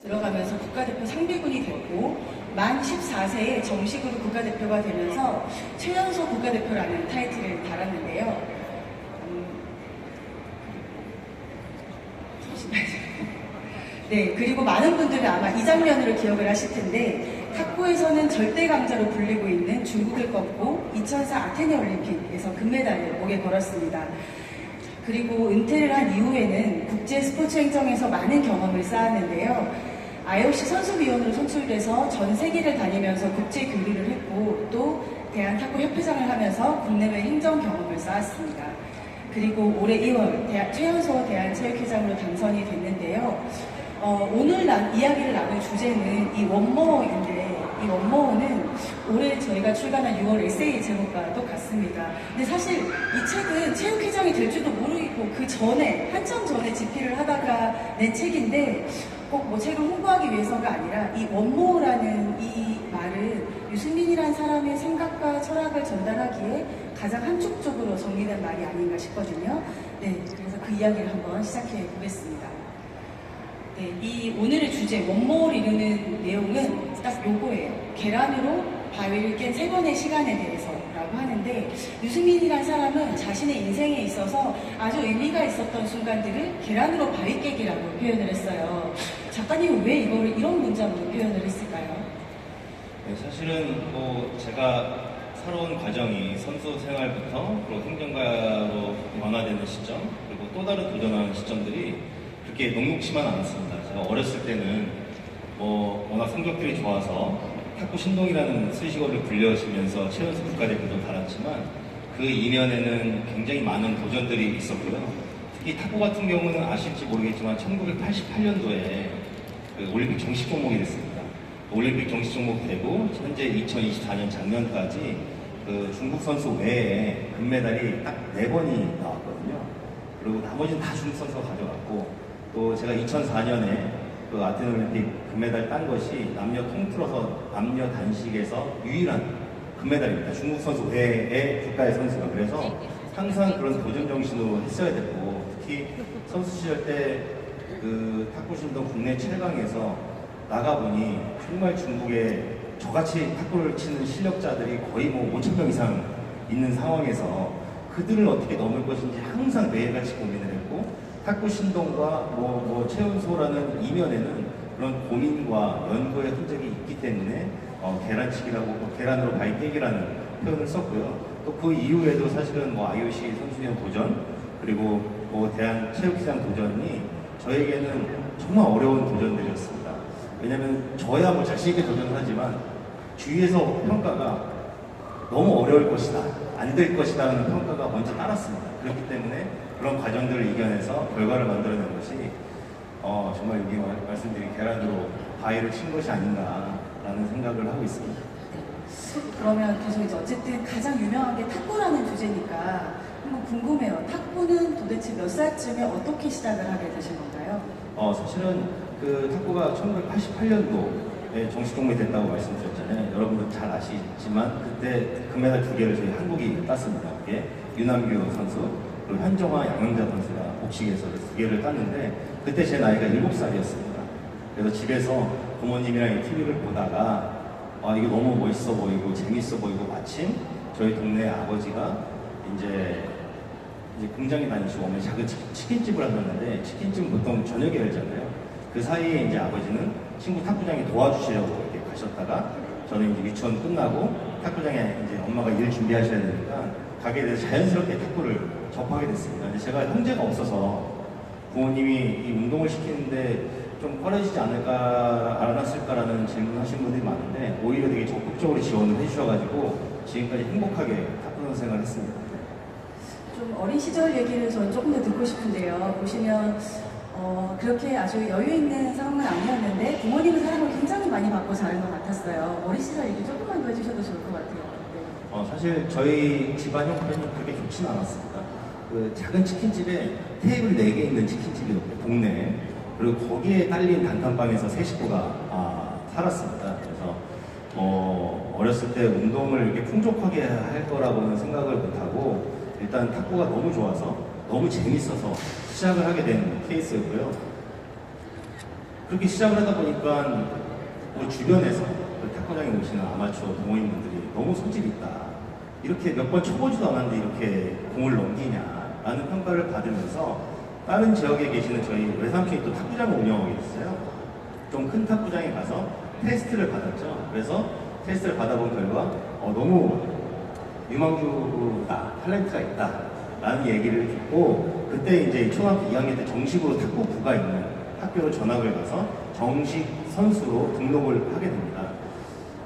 들어가면서 국가대표 상비군이 됐고 만 14세에 정식으로 국가대표가 되면서 최연소 국가대표라는 타이틀을 달았는데요. 네, 그리고 많은 분들은 아마 이 장면으로 기억을 하실 텐데 탁구에서는 절대 강자로 불리고 있는 중국을 꺾고 2004 아테네 올림픽에서 금메달을 목에 걸었습니다. 그리고 은퇴를 한 이후에는 국제 스포츠 행정에서 많은 경험을 쌓았는데요. IOC 선수위원으로 선출돼서 전 세계를 다니면서 국제 교류를 했고 또 대한탁구협회장을 하면서 국내외 행정 경험을 쌓았습니다. 그리고 올해 2월 최연소 대한체육회장으로 당선이 됐는데요. 오늘 이야기를 나눌 주제는 이 원모어인데 이 원모어는 올해 저희가 출간한 6월 에세이 제목과 똑같습니다. 근데 사실 이 책은 체육회장이 될 줄도 모르고 그 전에 한참 전에 집필을 하다가 낸 책인데 꼭 뭐 책을 홍보하기 위해서가 아니라 이 원모어라는 이 말은 유승민이라는 사람의 생각과 철학을 전달하기에 가장 함축적으로 정리된 말이 아닌가 싶거든요. 네, 그래서 그 이야기를 한번 시작해 보겠습니다. 네, 이 오늘의 주제 원모어를 이루는 내용은 딱 요거예요. 계란으로 바위를 깬 3번의 시간에 대해서라고 하는데 유승민이라는 사람은 자신의 인생에 있어서 아주 의미가 있었던 순간들을 계란으로 바위 깨기라고 표현을 했어요. 작가님은 왜 이거를 이런 문장으로 표현을 했을까요? 네, 사실은 제가 살아온 과정이 선수 생활부터 그리고 행정가로 변화되는 시점 그리고 또 다른 도전하는 시점들이 그렇게 녹록치만 않았습니다. 제가 어렸을 때는 워낙 성적들이 좋아서 탁구 신동이라는 수식어를 불려지면서 최연소 국가대표도 달았지만 그 이면에는 굉장히 많은 도전들이 있었고요. 특히 탁구 같은 경우는 아실지 모르겠지만 1988년도에 그 올림픽 정식 종목이 됐습니다. 올림픽 정식 종목이 되고 현재 2024년 작년까지 그 중국 선수 외에 금메달이 딱 4번이 나왔거든요. 그리고 나머지는 다 중국 선수가 가져갔고 또 제가 2004년에 그 아테네 올림픽 금메달 딴 것이 남녀 통틀어서 남녀 단식에서 유일한 금메달입니다. 중국 선수 외의 국가의 선수가. 그래서 항상 그런 도전 정신으로 했어야 됐고 특히 선수 시절 때 그 탁구 신동 국내 최강에서 나가보니 정말 중국에 저같이 탁구를 치는 실력자들이 거의 5,000명 이상 있는 상황에서 그들을 어떻게 넘을 것인지 항상 매일같이 고민을 했고 탁구 신동과 최연소라는 이면에는 그런 고민과 연구의 흔적이 있기 때문에 계란치기라고 계란으로 바위 깨기라는 표현을 썼고요. 또 그 이후에도 사실은 IOC 선수위원 도전 그리고 대한체육시장 도전이 저에게는 정말 어려운 도전들이었습니다. 왜냐하면 저야 자신있게 도전을 하지만 주위에서 평가가 너무 어려울 것이다, 안 될 것이다 하는 평가가 먼저 따랐습니다. 그렇기 때문에 그런 과정들을 이겨내서 결과를 만들어낸 것이 정말 여기 말씀드린 계란으로 바위를 친 것이 아닌가라는 생각을 하고 있습니다. 그러면 계속 이제 어쨌든 가장 유명한 게 탁구라는 주제니까 한번 궁금해요. 탁구는 도대체 몇 살쯤에 어떻게 시작을 하게 되신 건가요? 사실은 그 탁구가 1988년도에 정식 종목이 됐다고 말씀드렸잖아요. 여러분들 잘 아시지만 그때 금메달 2개를 저희 한국이 땄습니다. 그게 유남규 선수 그리고 현정화 양영자 선수가 복식에서 2개를 땄는데 그때 제 나이가 7살이었습니다. 그래서 집에서 부모님이랑 TV를 보다가 이게 너무 멋있어 보이고 재밌어 보이고 마침 저희 동네 아버지가 이제 공장에 다니시고 어머니 작은 치킨집을 하셨는데 치킨집은 보통 저녁에 열잖아요. 그 사이에 이제 아버지는 친구 탁구장에 도와주시려고 이렇게 가셨다가 저는 이제 유치원 끝나고 탁구장에 이제 엄마가 일 준비하셔야 되니까 가게 돼서 자연스럽게 탁구를 접하게 됐습니다. 근데 제가 형제가 없어서 부모님이 이 운동을 시키는데 좀 꺼려지지 않았을까라는 질문하신 분들이 많은데 오히려 되게 적극적으로 지원을 해주셔가지고 지금까지 행복하게 탁구 선수 생활을 했습니다. 좀 어린 시절 얘기를 저는 조금 더 듣고 싶은데요. 보시면 그렇게 아주 여유 있는 상황은 아니었는데 부모님의 사랑을 굉장히 많이 받고 자란 것 같았어요. 어린 시절 얘기 조금만 더 해주셔도 좋을 것 같아요. 네. 사실 저희 집안 형편이 그렇게 좋지는 않았습니다. 그 작은 치킨집에 테이블 4개 있는 치킨집이었고요, 동네에. 그리고 거기에 딸린 단칸방에서 세 식구가 살았습니다. 그래서 어렸을 때 운동을 이렇게 풍족하게 할 거라고는 생각을 못하고 일단 탁구가 너무 좋아서 너무 재밌어서 시작을 하게 된 케이스였고요. 그렇게 시작을 하다 보니까 우리 주변에서 그 탁구장에 오시는 아마추어 동호인분들이 너무 소질이 있다. 이렇게 몇 번 쳐보지도 않았는데 이렇게 공을 넘기냐라는 평가를 받으면서 다른 지역에 계시는 저희 외삼촌이 또 탁구장을 운영하게 됐어요. 좀 큰 탁구장에 가서 테스트를 받았죠. 그래서 테스트를 받아본 결과 너무 유망주다, 탤런트가 있다 라는 얘기를 듣고 그때 이제 초등학교 2학년 때 정식으로 탁구부가 있는 학교로 전학을 가서 정식 선수로 등록을 하게 됩니다.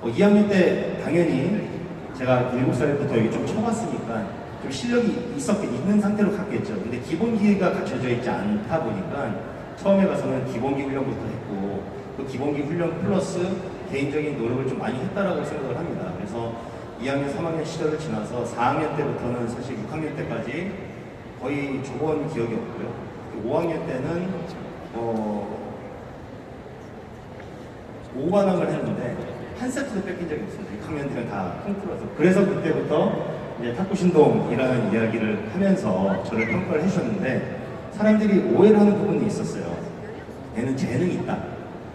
2학년 때 당연히 제가 7살부터 여기 좀 쳐봤으니까 좀 실력이 있는 상태로 갔겠죠. 근데 기본기가 갖춰져 있지 않다 보니까 처음에 가서는 기본기 훈련부터 했고 그 기본기 훈련 플러스 개인적인 노력을 좀 많이 했다라고 생각을 합니다. 그래서 2학년, 3학년 시절을 지나서 4학년 때부터는 사실 6학년 때까지 거의 줘본 기억이 없고요. 5학년 때는 5관왕을 했는데 한 세트도 뺏긴 적이 없습니다. 6학년들은 다 통틀어서. 그래서 그때부터 이제 탁구신동이라는 이야기를 하면서 저를 평가를 해주셨는데 사람들이 오해를 하는 부분이 있었어요. 얘는 재능이 있다.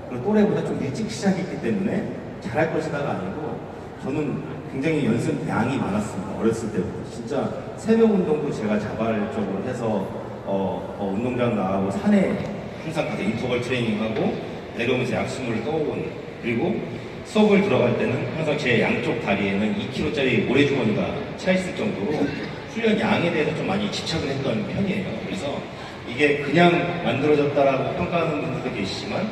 그리고 또래보다 좀 일찍 시작했기 때문에 잘할 것이다가 아니고 저는 굉장히 연습량이 많았습니다. 어렸을 때부터. 진짜 새벽 운동도 제가 자발적으로 해서 운동장 나가고 산에 항상 가서 인터벌 트레이닝하고 내려오면서 약수물을 떠오는 그리고 수업을 들어갈 때는 항상 제 양쪽 다리에는 2kg짜리 모래주머니가 차있을 정도로 훈련 양에 대해서 좀 많이 집착을 했던 편이에요. 그래서 이게 그냥 만들어졌다라고 평가하는 분들도 계시지만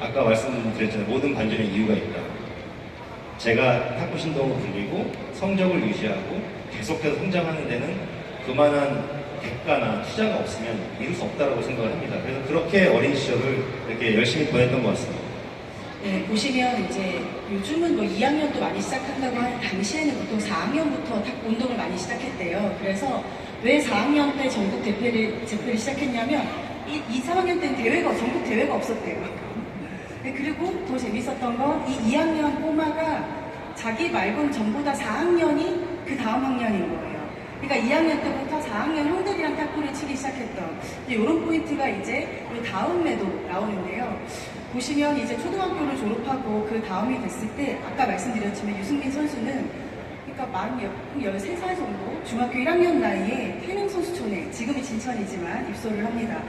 아까 말씀드렸잖아요. 모든 반전에 이유가 있다. 제가 탁구신동을 불리고 성적을 유지하고 계속해서 성장하는 데는 그만한 대가나 투자가 없으면 이룰 수 없다고 생각을 합니다. 그래서 그렇게 어린 시절을 이렇게 열심히 보냈던 것 같습니다. 네, 보시면 이제 요즘은 뭐 2학년도 많이 시작한다고 할 당시에는 보통 4학년부터 탁구 운동을 많이 시작했대요. 그래서 왜 4학년 때 전국 대회를 시작했냐면 3학년 때는 전국 대회가 없었대요. 그리고 더 재밌었던 건 이 2학년 꼬마가 자기 말고는 전부 다 4학년이 그 다음 학년인 거예요. 그러니까 2학년 때부터 4학년 형들이랑 탁구를 치기 시작했던 이런 포인트가 이제 다음에도 나오는데요. 보시면 이제 초등학교를 졸업하고 그 다음이 됐을 때 아까 말씀드렸지만 유승민 선수는 그러니까 13살 정도 중학교 1학년 나이에 태릉선수촌에 지금이 진천이지만 입소를 합니다.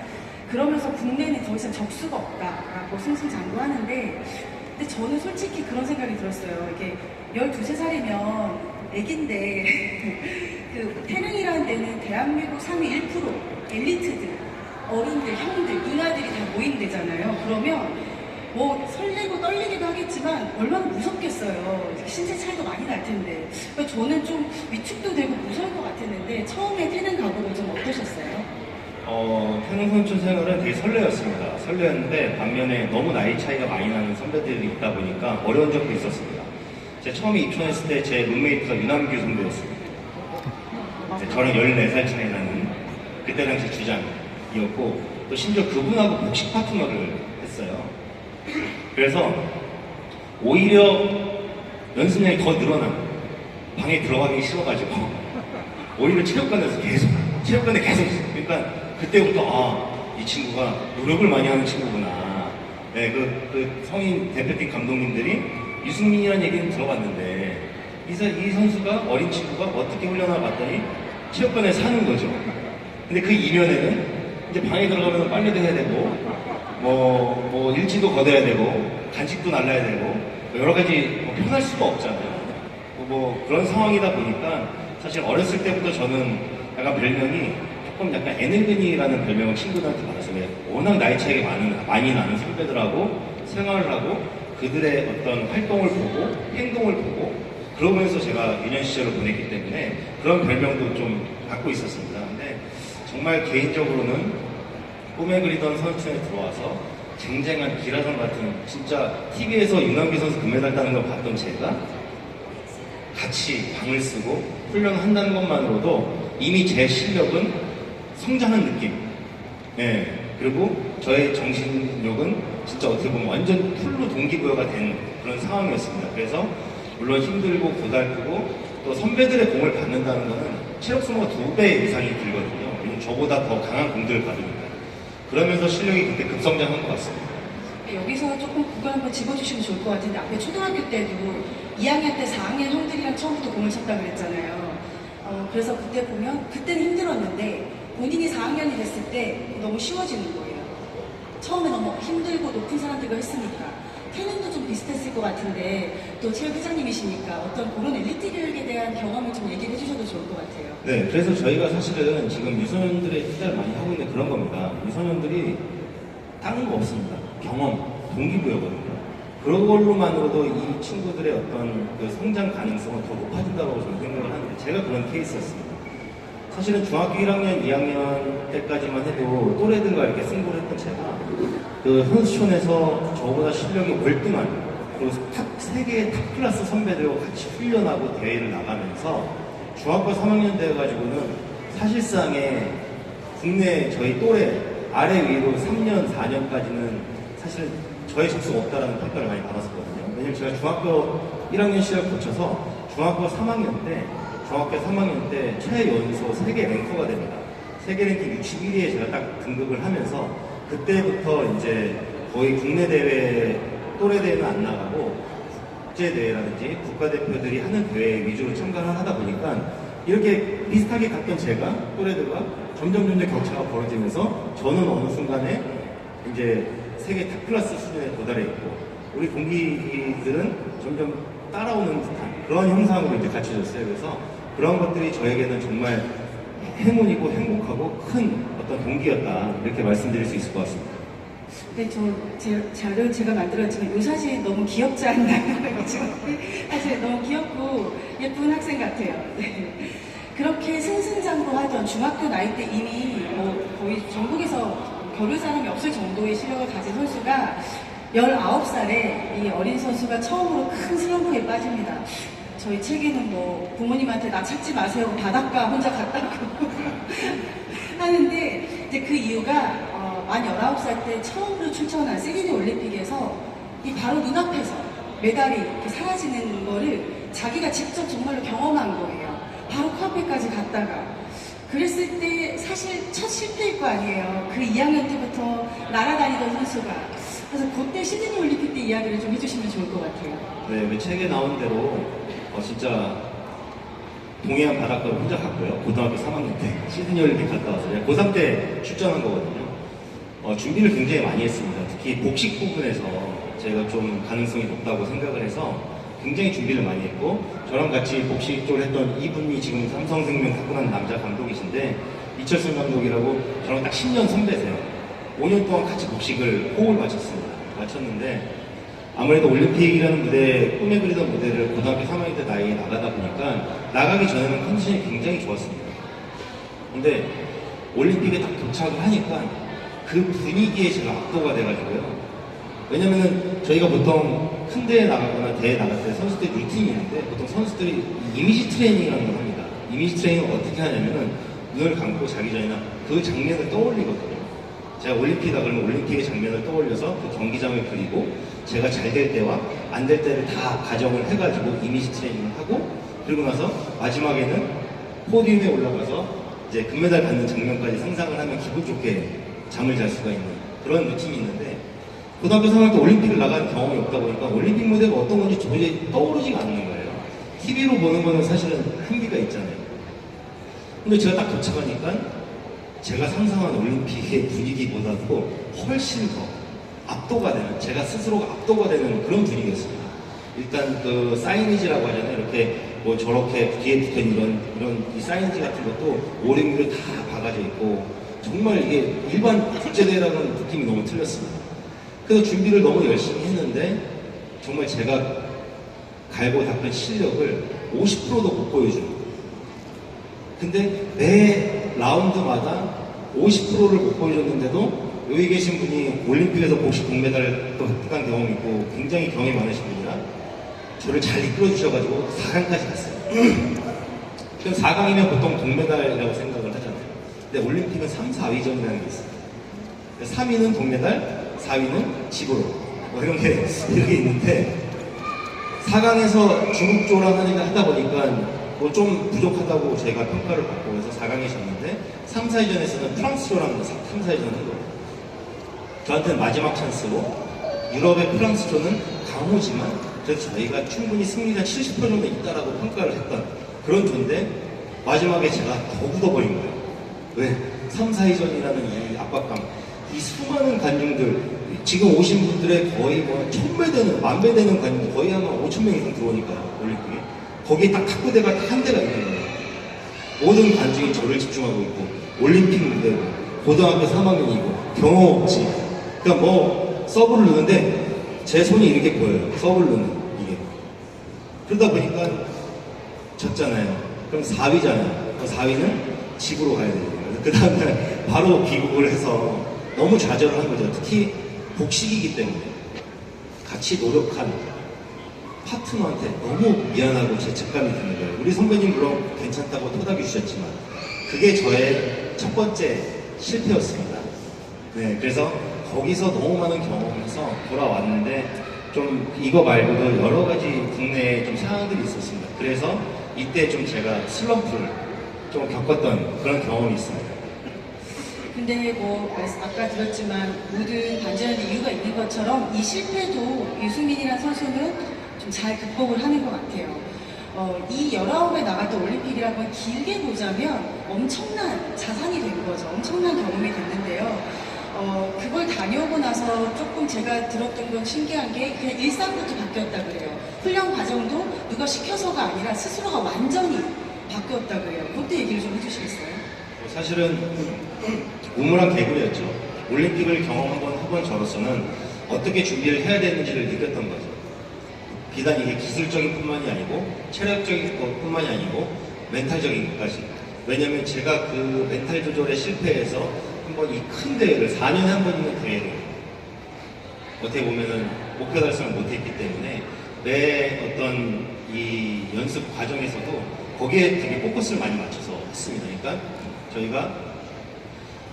그러면서 국내는 더 이상 적수가 없다라고 승승장구하는데 근데 저는 솔직히 그런 생각이 들었어요. 이게 12, 13살이면 애기인데 그 태릉이라는 데는 대한민국 상위 1% 엘리트들, 어른들, 형들, 누나들이 다 모인 데잖아요. 그러면 뭐 설레고 떨리기도 하겠지만 얼마나 무섭겠어요. 신체 차이도 많이 날 텐데. 그러니까 저는 좀 위축도 되고 무서울 것 같았는데 처음에 태릉 가보고 좀 어떠셨어요? 태릉 선수 생활은 되게 설레었습니다. 설레었는데 반면에 너무 나이 차이가 많이 나는 선배들이 있다 보니까 어려운 점도 있었습니다. 제가 처음에 입촌했을 때 제 룸메이트가 유남규 선배였습니다. 저랑 14살 차이 나는 그때 당시 주장이었고 또 심지어 그분하고 복식 파트너를 했어요. 그래서 오히려 연습량이 더 늘어난 방에 들어가기 싫어가지고 오히려 체육관에 계속 그러니까 그때부터 이 친구가 노력을 많이 하는 친구구나. 네, 그 성인 대표팀 감독님들이 유승민이라는 얘기는 들어봤는데 이 선수가 어린 친구가 어떻게 훈련을 봤더니 체육관에 사는 거죠. 근데 그 이면에는 이제 방에 들어가면 빨래도 해야 되고 뭐 일지도 걷어야 되고 간식도 날라야 되고 여러 가지 편할 수가 없잖아요. 뭐 그런 상황이다 보니까 사실 어렸을 때부터 저는 약간 별명이 조금 약간 애늙은이라는 별명을 친구들한테 받았어요. 워낙 나이 차이가 많이 나는 선배들하고 생활을 하고 그들의 어떤 활동을 보고 행동을 보고 그러면서 제가 유년 시절을 보냈기 때문에 그런 별명도 좀 갖고 있었습니다. 근데 정말 개인적으로는 꿈에 그리던 선수촌에 들어와서 쟁쟁한 기라성 같은 진짜 TV에서 윤남기 선수 금메달 따는 걸 봤던 제가 같이 방을 쓰고 훈련을 한다는 것만으로도 이미 제 실력은 성장한 느낌. 네. 그리고 저의 정신력은 진짜 어떻게 보면 완전 풀로 동기부여가 된 그런 상황이었습니다. 그래서 물론 힘들고 고달프고 또 선배들의 공을 받는다는 것은 체력 소모가 2배 이상이 들거든요. 왜냐면 저보다 더 강한 공들을 받으니까. 그러면서 실력이 그때 급성장한 것 같습니다. 여기서 조금 그걸 한번 집어주시면 좋을 것 같은데 앞에 초등학교 때도 2학년 때 4학년 형들이랑 처음부터 공을 쳤다 그랬잖아요. 그래서 그때 보면 그때는 힘들었는데 본인이 4학년이 됐을 때 너무 쉬워지는 거예요. 처음에 너무 힘들고 높은 사람들과 했으니까. 태능도 좀 비슷했을 것 같은데 또 체육 회장님이시니까 어떤 그런 엘리트 교육에 대한 경험을 좀 얘기를 해주셔도 좋을 것 같아요. 네, 그래서 저희가 사실은 지금 유소년들의 투자를 많이 하고 있는 그런 겁니다. 유소년들이 다른 거 없습니다. 경험, 동기부여거든요. 그런 걸로만으로도 이 친구들의 어떤 그 성장 가능성은 더 높아진다고 저는 생각을 하는데 제가 그런 케이스였습니다. 사실은 중학교 1학년, 2학년 때까지만 해도 또래들과 이렇게 승부를 했던 제가 그 선수촌에서 저보다 실력이 월등한 그리고 세계의 탑 클래스 선배들과 같이 훈련하고 대회를 나가면서 중학교 3학년 돼가지고는 사실상의 국내 저희 또래 아래 위로 3년, 4년까지는 사실 저의 적수가 없다라는 평가를 많이 받았었거든요. 왜냐면 제가 중학교 1학년 시절 거쳐서 중학교 3학년 때 최연소 세계 랭커가 됩니다. 세계 랭킹 61위에 제가 딱 등극을 하면서 그때부터 이제 거의 국내 대회, 또래 대회는 안 나가고 국제 대회라든지 국가대표들이 하는 대회 위주로 참가를 하다 보니까 이렇게 비슷하게 갔던 제가 또래들과 점점 격차가 벌어지면서 저는 어느 순간에 이제 세계 탑 클래스 수준에 도달해 있고 우리 동기들은 점점 따라오는 듯한 그런 형상으로 이제 갖춰졌어요. 그래서 그런 것들이 저에게는 정말 행운이고 행복하고 큰 어떤 동기였다 이렇게 말씀드릴 수 있을 것 같습니다. 네, 자료 제가 만들었지만 이 사진 너무 귀엽지 않나요? 사실 너무 귀엽고 예쁜 학생 같아요. 네. 그렇게 승승장구하던 중학교 나이 때 이미 거의 전국에서 겨룰 사람이 없을 정도의 실력을 가진 선수가 19살에 이 어린 선수가 처음으로 큰 슬럼프에 빠집니다. 저희 책에는 부모님한테 나 찾지 마세요. 바닷가 혼자 갔다고 하는데 이제 그 이유가 만 19살 때 처음으로 출전한 시드니 올림픽에서 이 바로 눈앞에서 메달이 이렇게 사라지는 거를 자기가 직접 정말로 경험한 거예요. 바로 코앞에까지 갔다가 그랬을 때 사실 첫 실패일 거 아니에요. 그 2학년 때부터 날아다니던 선수가. 그래서 그때 시드니 올림픽 때 이야기를 좀 해주시면 좋을 것 같아요. 네, 그 책에 나온 대로 진짜 동해안 바닷가를 혼자 갔고요. 고등학교 3학년 때 시드니 올림픽 갔다 왔어요. 고3 때 출전한 거거든요. 준비를 굉장히 많이 했습니다. 특히 복식 부분에서 제가 좀 가능성이 높다고 생각을 해서 굉장히 준비를 많이 했고 저랑 같이 복식 쪽을 했던 이분이 지금 삼성생명 타고난 남자 감독이신데 이철승 감독이라고 저랑 딱 10년 선배세요. 5년 동안 같이 복식을 호흡을 마쳤는데 아무래도 올림픽이라는 무대, 꿈에 그리던 무대를 고등학교 3학년 때 나이에 나가다 보니까 나가기 전에는 컨디션이 굉장히 좋았습니다. 근데 올림픽에 딱 도착을 하니까 그 분위기에 제가 압도가 돼가지고요. 왜냐면은 저희가 보통 큰 대회 나가거나 대회 나갈 때 선수들이 루틴이 있는데 보통 선수들이 이미지 트레이닝이라는 걸 합니다. 이미지 트레이닝을 어떻게 하냐면은 눈을 감고 자기 전에는 그 장면을 떠올리거든요. 제가 올림픽이다 그러면 올림픽의 장면을 떠올려서 그 경기장을 그리고 제가 잘 될 때와 안 될 때를 다 가정을 해가지고 이미지 트레이닝을 하고 그리고 나서 마지막에는 포디움에 올라가서 이제 금메달 받는 장면까지 상상을 하면 기분 좋게 잠을 잘 수가 있는 그런 루틴이 있는데 고등학교 3학년 때 올림픽을 나간 경험이 없다 보니까 올림픽 무대가 어떤 건지 도저히 떠오르지가 않는 거예요. TV로 보는 거는 사실은 한계가 있잖아요. 근데 제가 딱 도착하니까 제가 상상한 올림픽의 분위기보다도 훨씬 더 압도가 되는, 제가 스스로가 압도가 되는 그런 분위기였습니다. 일단 그 사이니지라고 하잖아요. 이렇게 저렇게 뒤에 붙은 이런 이 사이니지 같은 것도 오링으로 다 박아져 있고 정말 이게 일반 국제대회랑은 느낌이 너무 틀렸습니다. 그래서 준비를 너무 열심히 했는데 정말 제가 갈고 닦은 실력을 50%도 못 보여줍니다. 근데 매 라운드마다 50%를 못 보여줬는데도 여기 계신 분이 올림픽에서 복식 동메달을 또 획득한 경험이 있고 굉장히 경험이 많으신 분이라 저를 잘 이끌어 주셔가지고 4강까지 갔어요. 그럼 4강이면 보통 동메달이라고 생각을 하잖아요. 근데 올림픽은 3, 4위전이라는 게 있어요. 3위는 동메달, 4위는 집으로 이런 게 이렇게 있는데 4강에서 중국 쪽랑 하다 보니까 좀 부족하다고 제가 평가를 받고 해서 4강에 졌는데 3, 4위전에서는 프랑스조랑 3, 4위전을 한 거예요. 저한테는 마지막 찬스로 유럽의 프랑스조는 강호지만 그래서 저희가 충분히 승리가 70% 정도 있다라고 평가를 했던 그런 조인데 마지막에 제가 더 굳어버린 거예요. 왜? 3, 4위전이라는 이 압박감, 이 수많은 관중들, 지금 오신 분들의 거의 뭐 1000배 되는, 10,000배 되는 관중들 거의 아마 5,000명 이상 들어오니까요, 올림픽에. 거기에 딱 탁구대가 딱 한 대가 있는 거예요. 모든 관중이 저를 집중하고 있고, 올림픽 무대고, 고등학교 3학년이고, 경험 없지. 그러니까 뭐, 서브를 넣는데, 제 손이 이렇게 보여요. 서브를 넣는, 이게. 그러다 보니까, 졌잖아요. 그럼 4위잖아요. 그럼 4위는 집으로 가야 되는 거예요. 그 다음날 바로 귀국을 해서 너무 좌절을 한 거죠. 특히 복식이기 때문에. 같이 노력한 파트너한테 너무 미안하고 죄책감이 드는 거예요. 우리 선배님 물론 괜찮다고 토닥여 주셨지만 그게 저의 첫 번째 실패였습니다. 네, 그래서 거기서 너무 많은 경험을 해서 돌아왔는데 좀 이거 말고도 여러 가지 국내에 좀 상황들이 있었습니다. 그래서 이때 좀 제가 슬럼프를 좀 겪었던 그런 경험이 있습니다. 근데 뭐 아까 들었지만 모든 반전하는 이유가 있는 것처럼 이 실패도 유수민이라는 선수는 좀 잘 극복을 하는 것 같아요. 이 19에 나갔던 올림픽이라고 걸 길게 보자면 엄청난 자산이 된 거죠. 엄청난 경험이 됐는데요. 그걸 다녀오고 나서 조금 제가 들었던 건 신기한 게 그냥 일상부터 바뀌었다 그래요. 훈련 과정도 누가 시켜서가 아니라 스스로가 완전히 바뀌었다 그래요. 그때 얘기를 좀 해주시겠어요? 사실은 우물한 개구리였죠. 올림픽을 경험 한번 해본 저로서는 어떻게 준비를 해야 되는지를 느꼈던 거죠. 비단 이게 기술적인 뿐만이 아니고 체력적인 것뿐만이 아니고 멘탈적인 것까지. 왜냐면 제가 그 멘탈 조절에 실패해서 한번 이 큰 대회를 4년에 한 번 있는 대회를 어떻게 보면은 목표 달성을 못했기 때문에 내 어떤 이 연습 과정에서도 거기에 되게 포커스를 많이 맞춰서 했습니다. 그러니까 저희가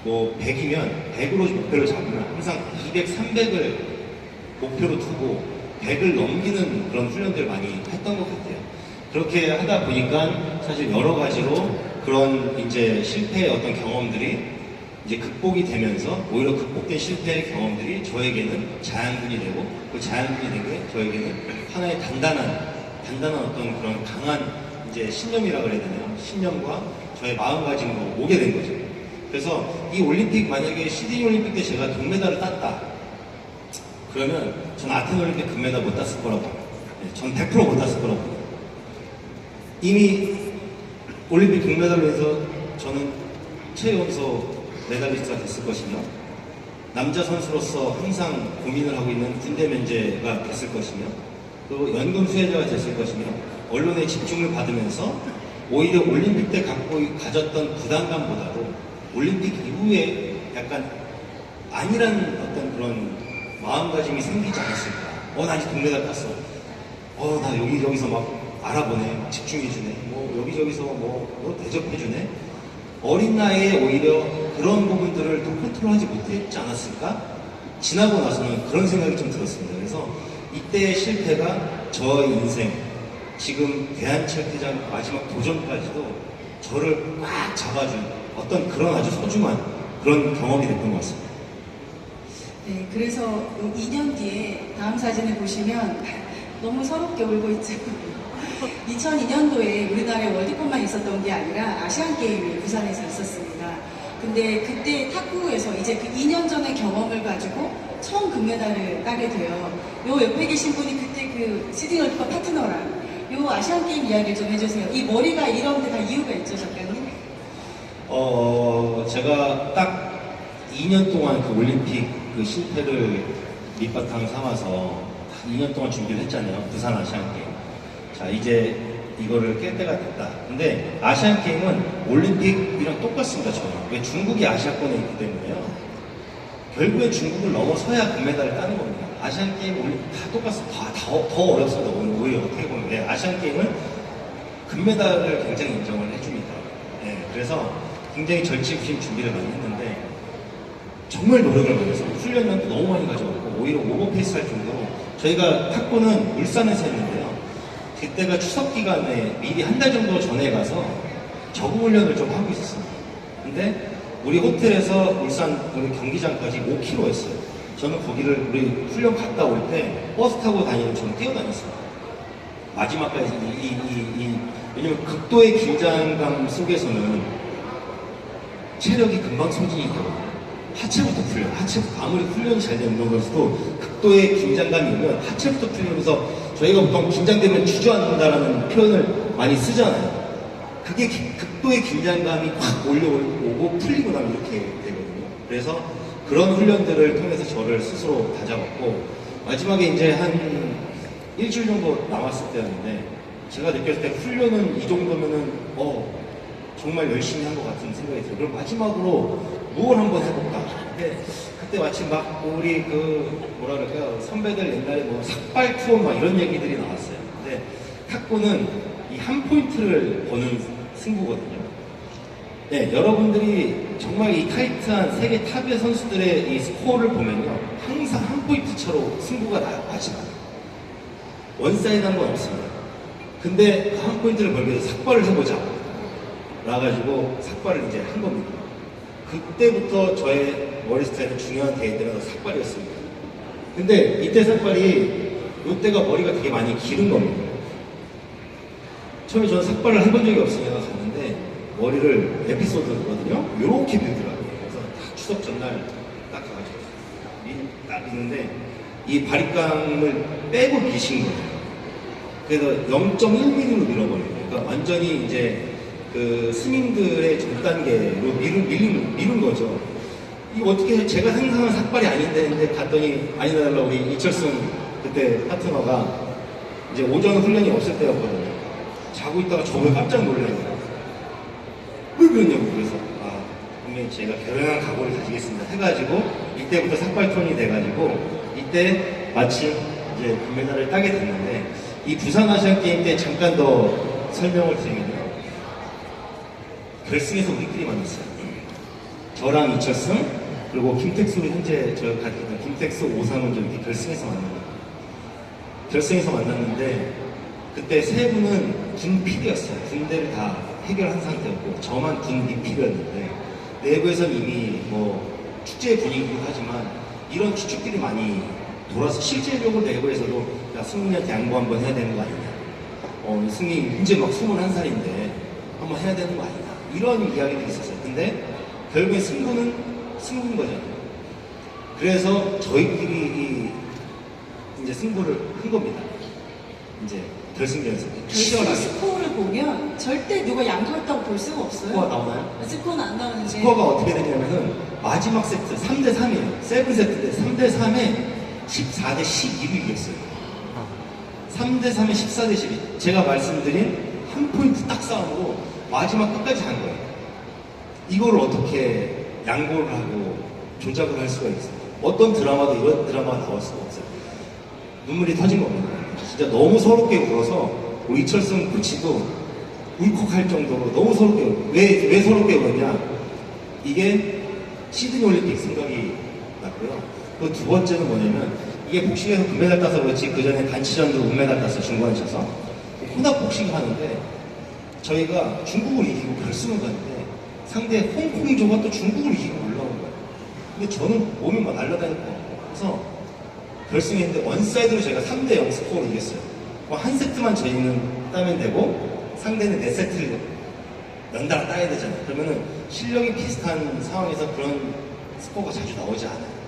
뭐 100이면 100으로 목표를 잡으면 항상 200, 300을 목표로 두고 100을 넘기는 그런 훈련들을 많이 했던 것 같아요. 그렇게 하다 보니까 사실 여러 가지로 그런 이제 실패의 어떤 경험들이 이제 극복이 되면서 오히려 극복된 실패의 경험들이 저에게는 자양분이 되고 그 자양분이 된 게 저에게는 하나의 단단한 어떤 그런 강한 이제 신념이라 그래야 되나요? 신념과 저의 마음가짐으로 오게 된 거죠. 그래서 이 올림픽 만약에 시드니 올림픽 때 제가 동메달을 땄다. 그러면 전 아테네 올림픽 금메달 못 땄을 거라고 봅니다. 전 100% 못 땄을 거라고 봅니다. 이미 올림픽 금메달로 해서 저는 최연소 메달리스트가 됐을 것이며 남자 선수로서 항상 고민을 하고 있는 군대 면제가 됐을 것이며 또 연금 수혜자가 됐을 것이며 언론의 집중을 받으면서 오히려 올림픽 때 가졌던 부담감보다도 올림픽 이후에 약간 아니란 어떤 그런 마음가짐이 생기지 않았을까. 나 아직 동메달 땄어. 나 여기저기서 막 알아보네. 막 집중해주네. 뭐 여기저기서 뭐 대접해주네. 어린 나이에 오히려 그런 부분들을 또 컨트롤하지 못했지 않았을까? 지나고 나서는 그런 생각이 좀 들었습니다. 그래서 이때의 실패가 저의 인생, 지금 대한체육회장 마지막 도전까지도 저를 꽉 잡아준 어떤 그런 아주 소중한 그런 경험이 됐던 것 같습니다. 네, 그래서 2년 뒤에 다음 사진을 보시면 너무 서럽게 울고 있죠. 2002년도에 우리나라에 월드컵만 있었던 게 아니라 아시안게임이 부산에서 있었습니다. 근데 그때 탁구에서 이제 그 2년 전의 경험을 가지고 처음 금메달을 따게 돼요. 요 옆에 계신 분이 그때 그 시드니 월드컵 파트너랑 요 아시안게임 이야기를 좀 해주세요. 이 머리가 이런 데 다 이유가 있죠, 작가님? 제가 딱 2년 동안 그 올림픽 그 실패를 밑바탕 삼아서 2년 동안 준비를 했잖아요. 부산 아시안게임. 자, 이제 이거를 깰 때가 됐다. 근데 아시안게임은 올림픽이랑 똑같습니다, 저는. 왜 중국이 아시아권에 있기 때문에요. 결국엔 중국을 넘어서야 금메달을 따는 겁니다. 아시안게임, 올림픽 다 똑같습니다. 더 어렵습니다. 오히려 어떻게 보면. 네, 아시안게임은 금메달을 굉장히 인정을 해줍니다. 네, 그래서 굉장히 절치부심 준비를 많이 했는데 정말 노력을 많이 해서 훈련량도 너무 많이 가져갔고 오히려 오버페이스 할 정도로 저희가 탁구는 울산에서 했는데요. 그때가 추석 기간에 미리 한 달 정도 전에 가서 적응 훈련을 좀 하고 있었습니다. 근데 우리 호텔에서 울산 우리 경기장까지 5km 했어요. 저는 거기를 우리 훈련 갔다 올 때 버스 타고 다니는 저는 뛰어다녔어요. 마지막까지 왜냐면 극도의 긴장감 속에서는 체력이 금방 소진이 되거든요. 하체부터 풀려. 하체부터 아무리 훈련이 잘 되는 운동선수도 극도의 긴장감이 오면 하체부터 풀리면서 저희가 보통 긴장되면 주저앉는다라는 표현을 많이 쓰잖아요. 그게 극도의 긴장감이 확 올라오고 풀리고 나면 이렇게 되거든요. 그래서 그런 훈련들을 통해서 저를 스스로 다잡았고 마지막에 이제 한 일주일 정도 남았을 때였는데 제가 느꼈을 때 훈련은 이 정도면은 정말 열심히 한 것 같은 생각이 들어요. 그럼 마지막으로 뭘 한번 해볼까? 근데 그때 마침 막 우리 뭐라 그럴까요? 선배들 옛날에 뭐 삭발 투어 막 이런 얘기들이 나왔어요. 근데 탁구는 이 한 포인트를 보는 승부거든요. 네, 여러분들이 정말 이 타이트한 세계 탑의 선수들의 이 스코어를 보면요. 항상 한 포인트 차로 승부가 마지막에 원사이드한 건 없습니다. 근데 그 한 포인트를 벌기 위해서 삭발을 해보자. 나가지고 삭발을 이제 한 겁니다. 그때부터 저의 머리 스타일은 중요한 대회들은 삭발이었습니다. 근데 이때 삭발이 이때가 머리가 되게 많이 기른 겁니다. 처음에 저는 삭발을 해본 적이 없으니까 갔는데 머리를 에피소드거든요. 요렇게 밀더라고요. 그래서 딱 추석 전날 딱 가가지고 딱 있는데 이 바리깡을 빼고 미신 거예요. 그래서 0.1mm로 밀어버려요. 그러니까 완전히 이제 그 스님들의 전 단계로 미룬 거죠. 이거 어떻게 제가 생각한 삭발이 아닌데 했는데 갔더니 아니다 달라 우리 이철승 그때 파트너가 이제 오전 훈련이 없을 때였거든요. 자고 있다가 저를 깜짝 놀래요. 왜 그러냐고. 그래서 분명히 제가 결연한 각오를 가지겠습니다 해가지고 이때부터 삭발톤이 돼가지고 이때 마침 이제 금메달을 따게 됐는데 이 부산 아시안 게임 때 잠깐 더 설명을 드리면요. 결승에서 우리끼리 만났어요. 저랑 이철승 그리고 김택수 현재 저가 가지고 있는 김택수 오상훈 이렇게 결승에서 만납니다. 결승에서 만났는데 그때 세 분은 군 PD였어요. 군대를 다 해결한 상태였고 저만 군 미필이었는데 내부에서는 이미 뭐 축제 분위기이긴 하지만 이런 추측들이 많이 돌아서 실제적으로 내부에서도 야 승민이한테 양보 한번 해야 되는 거 아니냐. 승민이 이제 막 21살인데 한번 해야 되는 거 아니냐. 이런 이야기들이 있었어요. 근데 결국에 승부는 승부인 거잖아요. 그래서 저희끼리 이제 승부를 한 겁니다. 이제 결승전에서 결승 스코어를 보면 절대 누가 양보했다고 볼 수가 없어요. 스코어 나오나요? 스코어는 안 나오는데 스코어가 어떻게 되냐면은 마지막 세트 3대 3이에요. 세븐 세트 때 3대 3에 14대 12로 이겼어요. 3대 3에 14대 12. 제가 말씀드린 한 포인트 딱 싸움으로 마지막 끝까지 간 거예요. 이거를 어떻게 양보를 하고 조작을 할 수가 있어요. 어떤 드라마도 이런 드라마가 나올 수가 없어요. 눈물이 터진 겁니다. 진짜 너무 서럽게 울어서 우리 이철승 코치도 울컥할 정도로 너무 서럽게 울어요. 왜 서럽게 울었냐? 이게 시드니 올림픽 생각이 났고요. 그 두 번째는 뭐냐면 이게 복싱에서 금메달 따서 그렇지 그 전에 간치전도 은메달 땄어요. 중간에 쳐서 혼합 복싱 하는데 저희가 중국을 이기고 결승을 갔는데 상대 홍콩조가 또 중국을 이기고 올라온 거예요. 근데 저는 몸이 막 날아다닐 것 같고 그래서 결승했는데 원사이드로 저희가 3대0 스코어로 이겼어요. 한 세트만 저희는 따면 되고 상대는 4세트를 연달아 따야 되잖아요. 그러면은 실력이 비슷한 상황에서 그런 스코어가 자주 나오지 않아요.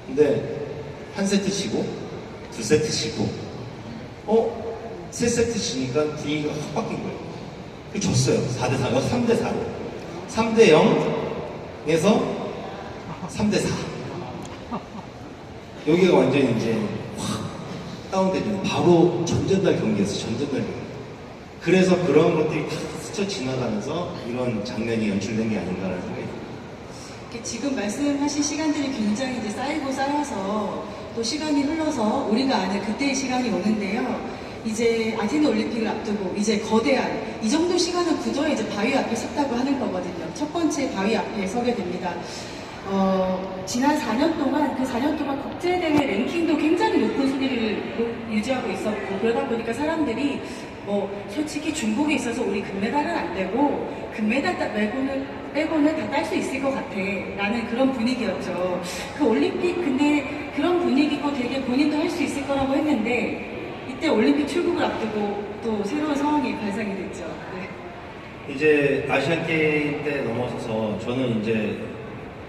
근데 한 세트 지고 두 세트 지고 세 세트 지니까 분위기가 확 바뀐 거예요. 그 졌어요. 4대4가 3대4로 3대0에서 3대4 여기가 완전히 이제 확 다운되면 바로 전전달 경기였어요. 전전달 경기. 그래서 그런 것들이 다 스쳐 지나가면서 이런 장면이 연출된 게 아닌가라는 생각이 듭니다. 지금 말씀하신 시간들이 굉장히 이제 쌓이고 쌓여서 또 시간이 흘러서 우리가 아는 그때의 시간이 오는데요. 이제 아테네 올림픽을 앞두고 이제 거대한 이 정도 시간은 그저 이제 바위 앞에 섰다고 하는 거거든요. 첫 번째 바위 앞에 서게 됩니다. 지난 4년 동안 그 4년 동안 국제대회 랭킹도 굉장히 높은 순위를 유지하고 있었고 그러다 보니까 사람들이 뭐 솔직히 중국에 있어서 우리 금메달은 안 되고 금메달 빼고는 다 딸 수 있을 것 같아 라는 그런 분위기였죠. 그 올림픽 근데 그런 분위기고 되게 본인도 할 수 있을 거라고 했는데 이때 올림픽 출국을 앞두고 또 새로운 상황이 발생이 됐죠. 네. 이제 아시안 게임 때 넘어서서 저는 이제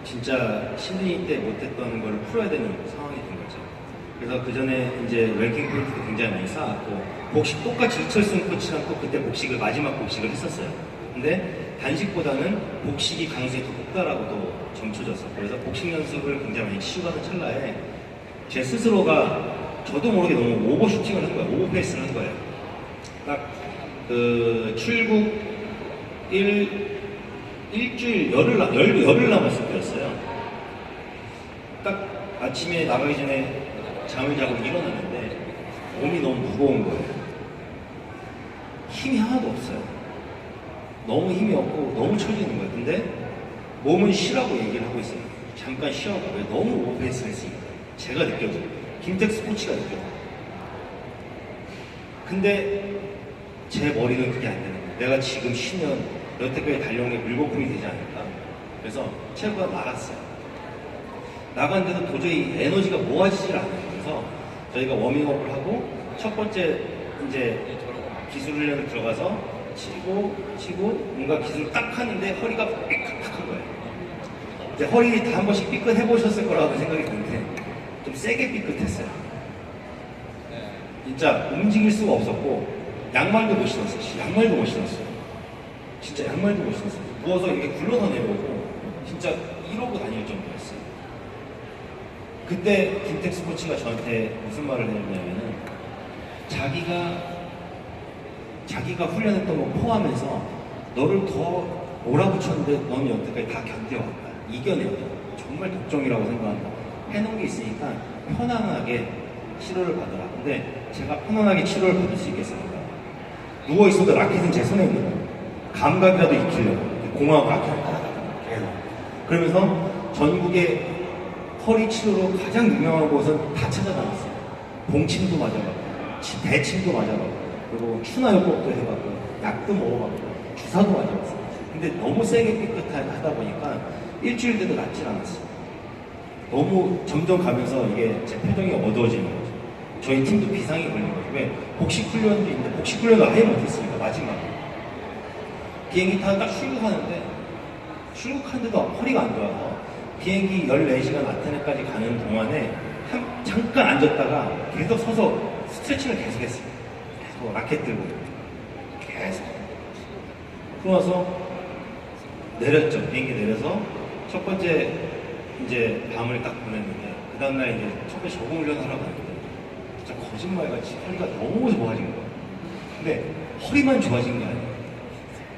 진짜 시드니 때 못했던 걸 풀어야 되는 상황이 된 거죠. 그래서 그 전에 이제 랭킹 포인트도 굉장히 많이 쌓았고 복식 똑같이 이철승 코치랑 또 그때 복식을 마지막 복식을 했었어요. 근데 단식보다는 복식이 강수에 더 높다라고 또 점쳐졌어. 그래서 복식 연습을 굉장히 많이 치우가는 찰나에 제 스스로가 저도 모르게 너무 오버슈팅을 한 거예요. 오버페이스를 한 거예요. 딱 그 출국 일주일 열흘 남았을 때였어요. 딱 아침에 나가기 전에 잠을 자고 일어났는데 몸이 너무 무거운 거예요. 힘이 하나도 없어요. 너무 힘이 없고 너무 처지는 거예요. 근데 몸은 쉬라고 얘기를 하고 있어요. 잠깐 쉬라고. 왜? 너무 오버페이스를 했으니까. 제가 느껴져요. 김택수 코치가 느껴져요. 근데 제 머리는 그게 안 되는 거예요. 내가 지금 쉬면 여태까지 달려온 게 물거품이 되지 않을까. 그래서 체육관 나갔어요. 나갔는데도 도저히 에너지가 모아지질 않아요. 그래서 저희가 워밍업을 하고 첫 번째 이제 기술 훈련을 들어가서 치고 뭔가 기술을 딱 하는데 허리가 삐끗한 거예요. 이제 허리 다 한 번씩 삐끗 해보셨을 거라고 생각이 드는데 좀 세게 삐끗했어요. 진짜 움직일 수가 없었고 양말도 못 신었어요. 양말도 못 신었어요. 진짜 양말도 못 신었어요. 누워서 이렇게 굴러서 내려오고 진짜 이러고 다닐 정도였어요. 그때 김택수 코치가 저한테 무슨 말을 해줬냐면은 자기가 훈련했던 거 포함해서 너를 더 몰아붙였는데 너는 여태까지 다 견뎌왔다. 이겨내었다. 정말 독종이라고 생각한다. 해놓은 게 있으니까 편안하게 치료를 받아라. 근데 제가 편안하게 치료를 받을 수 있겠습니까? 누워있어도 라켓은 제 손에 있는 거예요. 감각이라도 익히려고. 공하고 라켓을 계속. 그러면서 전국의 허리 치료로 가장 유명한 곳은 다 찾아다녔어요. 봉침도 맞아봤고, 대침도 맞아봤고, 그리고 추나요법도 해봤고, 약도 먹어봤고, 주사도 맞아봤어요. 근데 너무 세게 삐끗하다 보니까 일주일 돼도 낫질 않았어요. 너무 점점 가면서 이게 제 표정이 어두워지는 거죠. 저희 팀도 비상이 걸린 거죠. 왜? 복식 훈련도 있는데 복식 훈련을 아예 못했으니까 마지막에 비행기 타고 딱 출국하는데도 허리가 안 좋아서 비행기 14시간 아테네까지 가는 동안에 잠깐 앉았다가 계속 서서 스트레칭을 계속 했어요. 계속 라켓 들고 계속. 그러고 나서 내렸죠. 비행기 내려서 첫 번째 이제 밤을 딱 보냈는데 그 다음날 이제 첫 번째 적응 훈련을 하러 갔는데 진짜 거짓말같이 허리가 너무 좋아진 거예요. 근데 허리만 좋아진 게 아니에요.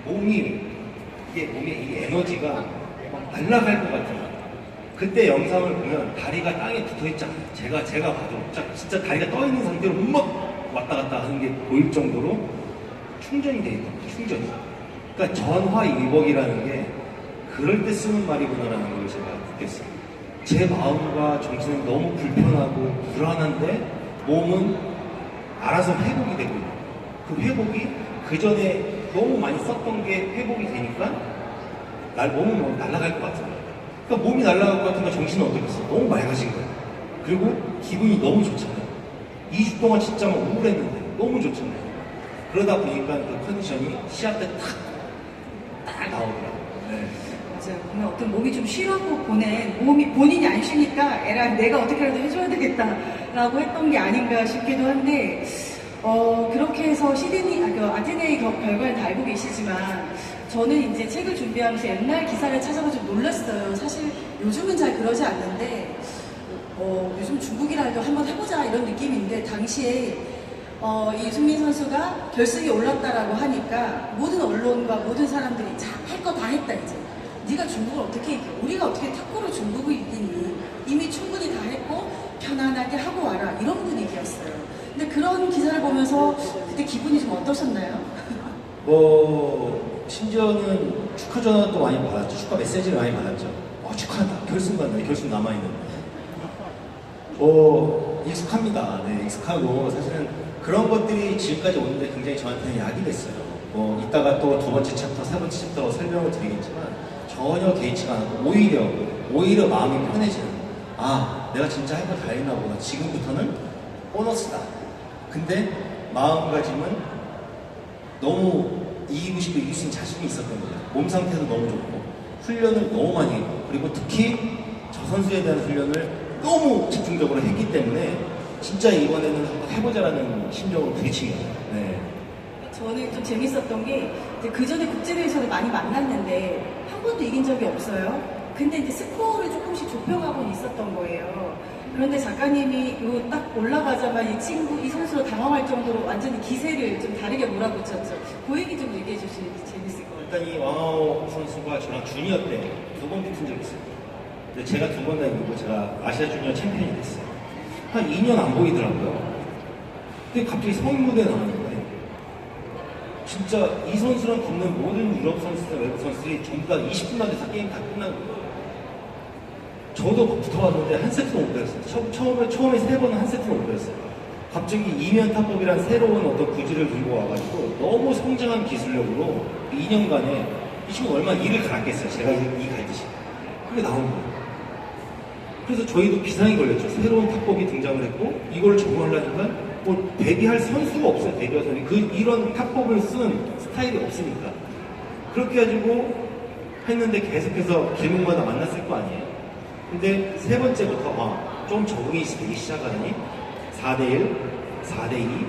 몸이 이 에너지가 막 날아갈 것 같아요. 그때 영상을 보면 다리가 땅에 붙어있지 않아요. 제가 봐도 진짜 다리가 떠있는 상태로 막 왔다 갔다 하는 게 보일 정도로 충전이 돼 있던 거예요. 충전이. 그러니까 전화일복이라는 게 그럴 때 쓰는 말이구나라는 걸 제가 느꼈어요. 제 마음과 정신은 너무 불편하고 불안한데 몸은 알아서 회복이 되고 있는 거예요. 그 회복이 그 전에 너무 많이 썼던 게 회복이 되니까 몸은 너무 날아갈 것 같은 거예요. 그러니까 몸이 날아갈 것 같으니까 정신은 어떻겠어? 너무 맑아진 거예요. 그리고 기분이 너무 좋잖아요. 2주 동안 진짜 막 우울했는데 너무 좋잖아요. 그러다 보니까 그 컨디션이 시합 때 딱 나오더라고요. 네. 맞아요. 보면 어떤 몸이 좀 쉬라고 본인이 안 쉬니까 에라 내가 어떻게라도 해줘야 되겠다라고 했던 게 아닌가 싶기도 한데 그렇게 해서 아테네 결과를 다 알고 계시지만 저는 이제 책을 준비하면서 옛날 기사를 찾아가지고 놀랐어요. 사실 요즘은 잘 그러지 않는데 요즘 중국이라 해도 한번 해보자 이런 느낌인데 당시에 이승민 선수가 결승에 올랐다라고 하니까 모든 언론과 모든 사람들이 할 거 다 했다 이제. 네가 중국을 어떻게 이겨? 우리가 어떻게 탁구로 중국을 이기니? 이미 충분히 다 했고 편안하게 하고 와라 이런 분위기였어요. 근데 그런 기사를 보면서 그때 기분이 좀 어떠셨나요? 심지어는 축하 전화도 많이 받았죠. 축하 메시지를 많이 받았죠. 축하한다. 결승 간다. 결승 남아있는데. 익숙합니다. 네, 익숙하고 사실은 그런 것들이 지금까지 오는데 굉장히 저한테는 약이 됐어요. 뭐 이따가 또 두 번째 챕터, 세 번째 챕터로 설명을 드리겠지만 전혀 개의치가 않고 오히려 마음이 편해지는. 아, 내가 진짜 할 거 다 했나 보다. 지금부터는 보너스다. 근데 마음가짐은 너무 이기고 싶고 이길 수 있는 자신이 있었던 거죠. 몸 상태도 너무 좋고 훈련을 너무 많이 했고 그리고 특히 저 선수에 대한 훈련을 너무 집중적으로 했기 때문에 진짜 이번에는 한번 해보자라는 심정으로 부딪힌 거예요. 네. 저는 좀 재밌었던 게 그 전에 국제대회에서도 많이 만났는데 한 번도 이긴 적이 없어요. 근데 이제 스코어를 조금씩 좁혀가고 있었던 거예요. 그런데 작가님이 요 딱 올라가자마자 이 선수로 당황할 정도로 완전히 기세를 좀 다르게 몰아붙였죠. 그 얘기 좀 얘기해 주시면 재밌을 것 같아요. 일단 이 왕아오 선수가 저랑 주니어 때 두 번 붙은 적이 있어요. 근데 제가 두 번 다 이기고 제가 아시아 주니어 챔피언이 됐어요. 한 2년 안 보이더라고요. 근데 갑자기 성인 무대에 나왔는데 진짜 이 선수랑 붙는 모든 유럽 선수들, 외국 선수들이 전부 다 20분 만에 다 게임 다 끝난 거예요. 저도 붙어봤는데 한 세트도 못 배웠어요. 처음에 세 번은 한 세트도 못 배웠어요. 갑자기 이면 타법이란 새로운 어떤 구질을 들고 와가지고 너무 성장한 기술력으로 2년간에 이 친구 얼마나 일을 갈았겠어요. 제가 이 갈듯이. 그게 나온 거예요. 그래서 저희도 비상이 걸렸죠. 새로운 타법이 등장을 했고 이걸 적용하려니까 뭐 데뷔할 선수가 없어요. 데뷔할 선수. 이런 타법을 쓰는 스타일이 없으니까. 그렇게 가지고 했는데 계속해서 길목마다 만났을 거 아니에요. 근데 세 번째부터 좀 적응이 되기 시작하더니 4대1, 4대2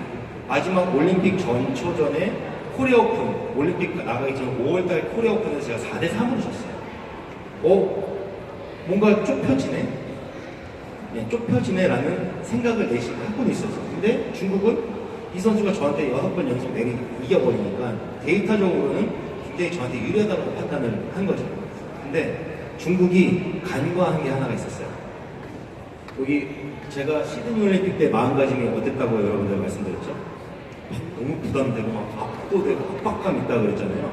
마지막 올림픽 초전에 코리아 오픈 올림픽 나가기 전 5월달 코리아 오픈에서 제가 4대3으로 졌어요. 뭔가 좁혀지네? 네, 좁혀지네라는 생각을 내심 하고는 있었어요. 근데 중국은 이 선수가 저한테 6번 연속 이겨버리니까 데이터적으로는 굉장히 저한테 유리하다고 판단을 한 거죠. 근데 중국이 간과한 게 하나가 있었어요. 여기 제가 시드니 올림픽 때 마음가짐이 어땠다고 여러분들 말씀드렸죠? 너무 부담되고 막 압도되고 압박감 있다고 그랬잖아요.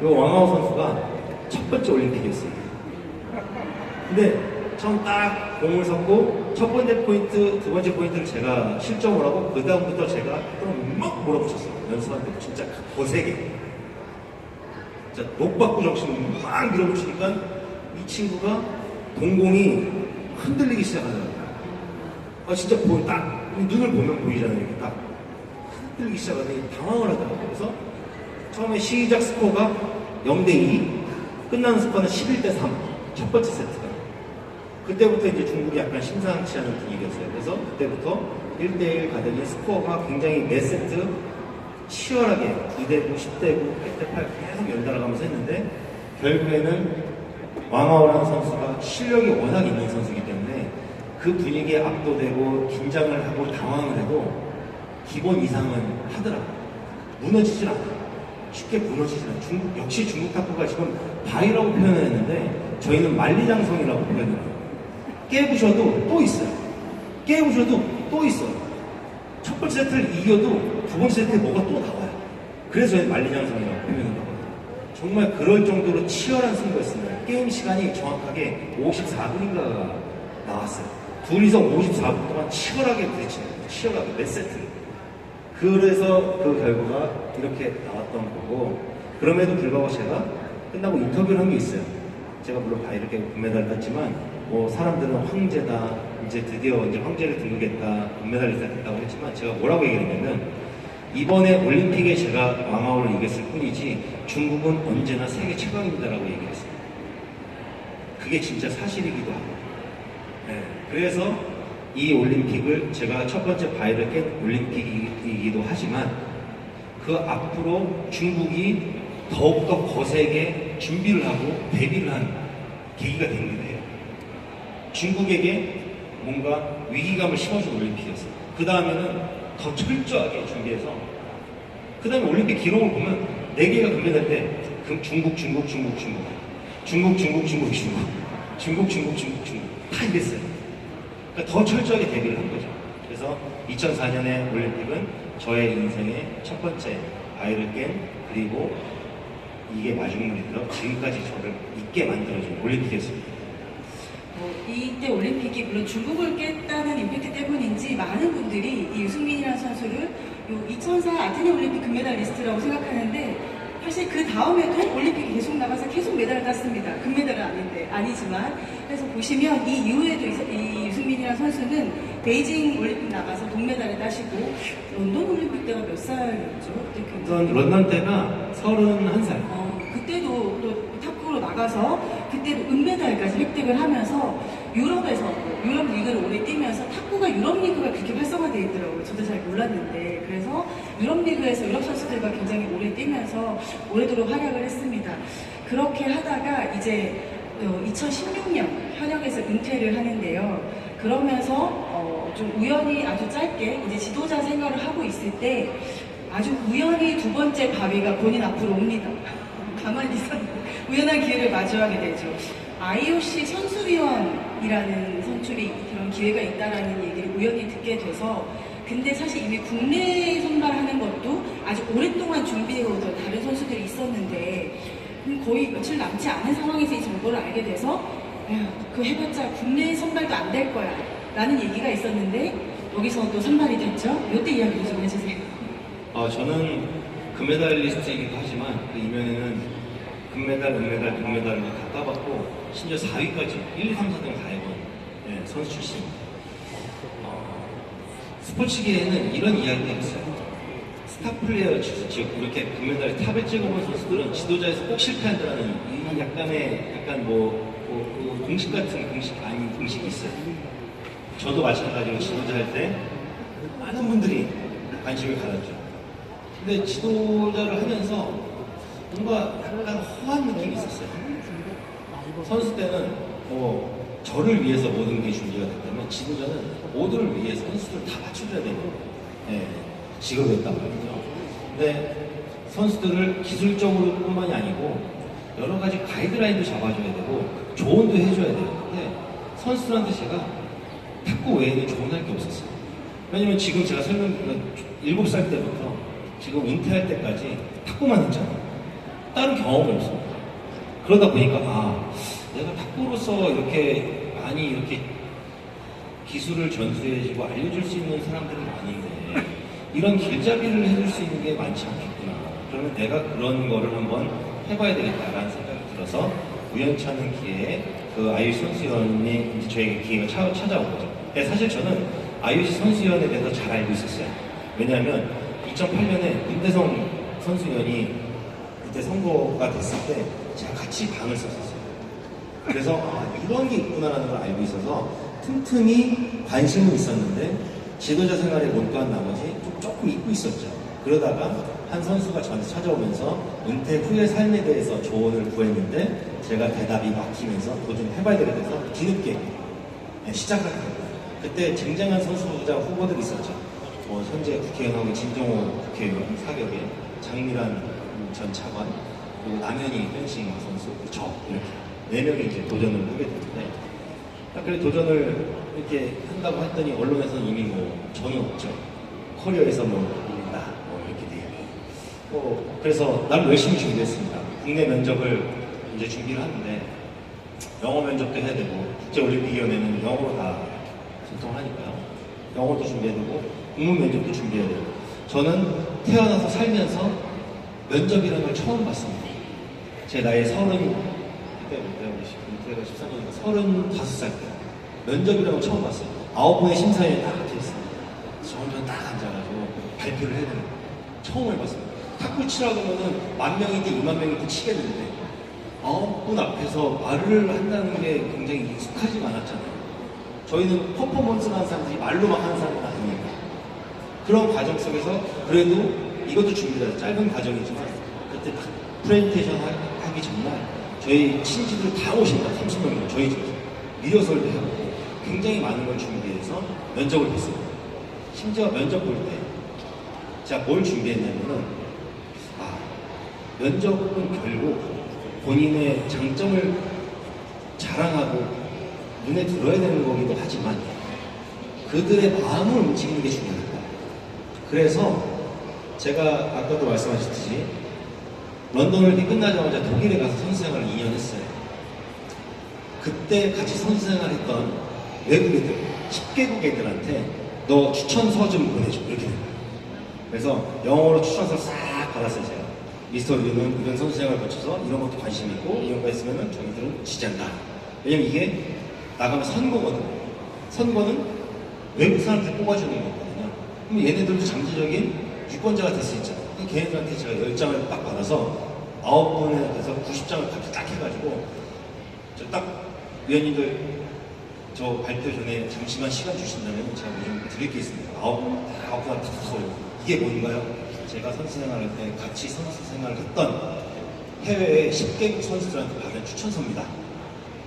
이 왕아오 선수가 첫 번째 올림픽이었어요. 근데 처음 딱 공을 섰고 첫 번째 포인트, 두 번째 포인트를 제가 실점을 하고 그 다음부터 제가 막 몰아붙였어요. 연습할 때 진짜 거세게. 진짜 녹박구 정신을 막 밀어붙이니까 이 친구가 동공이 흔들리기 시작하더라고요. 진짜 딱 눈을 보면 보이잖아요. 이렇게 딱 흔들리기 시작하더니 당황을 하더라고요. 그래서 처음에 시작 스코어가 0대2, 끝나는 스코어는 11대3, 첫 번째 세트가. 그때부터 이제 중국이 약간 심상치 않은 분위기였어요. 그래서 그때부터 1대1 가더니 스코어가 굉장히 매 세트 치열하게 9대9, 10대9, 8대8 계속 연달아가면서 했는데 결국에는 왕아오라는 선수가 실력이 워낙 있는 선수이기 때문에 그 분위기에 압도되고 긴장을 하고 당황을 해도 기본 이상은 하더라고요. 무너지질 않아요. 쉽게 무너지질 않아요. 역시 중국 탁구가 지금 바위라고 표현을 했는데 저희는 만리장성이라고 표현을 해요. 깨부셔도 또 있어요. 깨부셔도 또 있어요. 첫 번째 세트를 이겨도 두 번째 세트에 뭐가 또 나와요. 그래서 저희는 만리장성이라고 표현을 하거든요. 정말 그럴 정도로 치열한 승부였습니다. 게임 시간이 정확하게 54분인가가 나왔어요. 둘이서 54분 동안 치열하게 부딪히는 거예요. 치열하게 몇 세트. 그래서 그 결과가 이렇게 나왔던 거고 그럼에도 불구하고 제가 끝나고 인터뷰를 한 게 있어요. 제가 물론 다 이렇게 금메달을 땄지만 뭐 사람들은 황제다 이제 드디어 이제 황제를 등극했다 금메달리스트가 됐다고 했지만 제가 뭐라고 얘기했냐면 이번에 올림픽에 제가 왕아오를 이겼을 뿐이지 중국은 언제나 세계 최강입니다라고 얘기했어요. 그게 진짜 사실이기도 하고 네, 그래서 이 올림픽을 제가 첫 번째 바위를 깬 올림픽이기도 하지만 그 앞으로 중국이 더욱더 거세게 준비를 하고 대비를 한 계기가 되기도 해요. 중국에게 뭔가 위기감을 심어준 올림픽이었어요. 그 다음에는 더 철저하게 준비해서 그 다음에 올림픽 기록을 보면 4개가 금메달인데 중국 다 이랬어요. 그러니까 더 철저하게 대비를 한 거죠. 그래서 2004년의 올림픽은 저의 인생의 첫 번째 바위를 깬 그리고 이게 마지막이 되어 지금까지 저를 있게 만들어준 올림픽이었습니다. 이때 올림픽이 물론 중국을 깼다는 임팩트 때문인지 많은 분들이 이 유승민이라는 선수를 2004 아테네 올림픽 금메달리스트라고 생각하는데 사실 그 다음에도 올림픽에 계속 나가서 계속 메달을 땄습니다. 금메달은 아니지만. 그래서 보시면 이 이후에도 이 유승민이라는 선수는 베이징 올림픽 나가서 동메달을 따시고 런던 올림픽 때가 몇 살이었죠? 그때 굉장히 런던 때가 31살. 그때도 또 탑급으로 나가서 그때도 은메달까지 획득을 하면서 유럽에서 유럽 리그를 오래 뛰면서 탁구가 유럽 리그가 그렇게 활성화되어 있더라고요. 저도 잘 몰랐는데 그래서 유럽 리그에서 유럽 선수들과 굉장히 오래 뛰면서 오래도록 활약을 했습니다. 그렇게 하다가 이제 2016년 현역에서 은퇴를 하는데요. 그러면서 좀 우연히 아주 짧게 이제 지도자 생활을 하고 있을 때 아주 우연히 두 번째 바위가 본인 앞으로 옵니다. 가만히 있었는데 우연한 기회를 마주하게 되죠. IOC 선수위원이라는 선출이 그런 기회가 있다라는 얘기를 우연히 듣게 돼서 근데 사실 이미 국내 선발하는 것도 아주 오랫동안 준비해 오던 다른 선수들이 있었는데 거의 며칠 남지 않은 상황에서 이 정보를 알게 돼서 그 해봤자 국내 선발도 안 될 거야 라는 얘기가 있었는데 여기서 또 선발이 됐죠. 이때 이야기 좀 해주세요. 저는 금메달리스트이기도 하지만 그 이면에는 금메달, 은메달, 동메달을 다 따봤고 심지어 4위까지 1, 2, 3, 4등 다 해본 선수 출신입니다. 스포츠계에는 이런 이야기가 있어요. 스타 플레이어 즉 이렇게 금메달에 탑을 찍어본 선수들은 지도자에서 꼭 실패한다는 이 약간 그 공식 같은 공식 아닌 공식이 있어요. 저도 마찬가지로 지도자 할 때 많은 분들이 관심을 가졌죠. 근데 지도자를 하면서 뭔가 약간 허한 느낌이 있었어요. 선수 때는 저를 위해서 모든 게 준비가 됐다면 지도자는 모두를 위해 선수들을 다 맞춰줘야 되는 직업이었단 말이죠. 근데 선수들을 기술적으로 뿐만이 아니고 여러 가지 가이드라인도 잡아줘야 되고 조언도 해줘야 돼요. 근데 선수들한테 제가 탁구 외에는 조언할 게 없었어요. 왜냐면 지금 제가 7살 때부터 지금 은퇴할 때까지 탁구만 했잖아요. 다른 경험이 없습니다. 그러다 보니까 내가 탁구로서 이렇게 많이 이렇게 기술을 전수해주고 알려줄 수 있는 사람들은 많은데 이런 길잡이를 해줄 수 있는 게 많지 않겠구나. 그러면 내가 그런 거를 한번 해봐야 되겠다라는 생각이 들어서 우연찮은 기회에 그 IOC 선수위원이 이제 저에게 기회가 찾아온 거죠. 근데 사실 저는 IOC 선수위원에 대해서 잘 알고 있었어요. 왜냐하면 2008년에 윤대성 선수위원이 그때 선거가 됐을 때 제가 같이 방을 썼었어요. 그래서 이런 게 있구나라는 걸 알고 있어서 틈틈이 관심은 있었는데 지도자 생활에 몰두한 나머지 조금 잊고 있었죠. 그러다가 한 선수가 저한테 찾아오면서 은퇴 후의 삶에 대해서 조언을 구했는데 제가 대답이 막히면서 도전해봐야 되겠다 뒤늦게 시작을 했거든요. 그때 쟁쟁한 선수자 후보들이 있었죠. 현재 국회의원하고 진종호 국회의원 사격에 장미란 전 차관 그리고 남현희 펜싱 선수 저 이렇게 4명이 이제 도전을 하게 됐는데 딱 그래 도전을 이렇게 한다고 했더니 언론에서는 이미 저는 없죠. 커리어에서 이긴다 이렇게 돼요. 그래서 나름 열심히 준비했습니다. 국내 면접을 이제 준비를 하는데 영어 면접도 해야 되고 국제올림픽위원회는 영어로 다 소통하니까요. 영어도 준비해야 되고 국문 면접도 준비해야 되고 저는 태어나서 살면서 면접이라는 걸 처음 봤습니다. 제 나이 그때 우리 13년이니까 35살 때 면접이라는 걸 처음 봤어요. 9분의 심사위원이 딱 앉아있습니다. 저 혼자 딱 앉아가지고 발표를 해야 되는 거예요. 처음 해봤습니다. 탁구 치라고 하면은 10,000명이든 20,000명이든 치겠는데 9분 앞에서 말을 한다는 게 굉장히 익숙하지가 않았잖아요. 저희는 퍼포먼스를 하는 사람들이 말로만 하는 사람은 아니니까 그런 과정 속에서 그래도 이것도 준비돼서 짧은 과정이지만 그때 프레젠테이션 하기 전날 저희 친지들 다 오신다. 30명 저희 집 리허설도 해보고 굉장히 많은 걸 준비해서 면접을 봤습니다. 심지어 면접 볼 때 제가 뭘 준비했냐면은 면접은 결국 본인의 장점을 자랑하고 눈에 들어야 되는 거기도 하지만 그들의 마음을 움직이는 게 중요하다. 그래서 제가 아까도 말씀하셨듯이 런던 올림픽 끝나자마자 독일에 가서 선수 생활을 2년 했어요. 그때 같이 선수 생활했던 외국 애들, 10개국 애들한테 너 추천서 좀 보내줘. 이렇게 된 거예요. 그래서 영어로 추천서 싹 받았어요, 제가. 미스터 류는 이런 선수 생활 거쳐서 이런 것도 관심 있고, 이런 거 있으면은 저희들은 지지한다. 왜냐면 이게 나가면 선거거든요. 선거는 외국 사람들 뽑아주는 거거든요. 그럼 얘네들도 잠재적인 유권자가 될 수 있잖아요. 그럼 걔네들한테 제가 10장을 딱 받아서 9분에 대해서 90장을 갑자기 딱 해가지고, 저 딱 위원님들 저 발표 전에 잠시만 시간 주신다면 제가 뭐 좀 드릴 게 있습니다. 9분 딱 써요. 이게 뭔가요? 제가 선수 생활할 때 같이 선수 생활을 했던 해외의 10개국 선수들한테 받은 추천서입니다.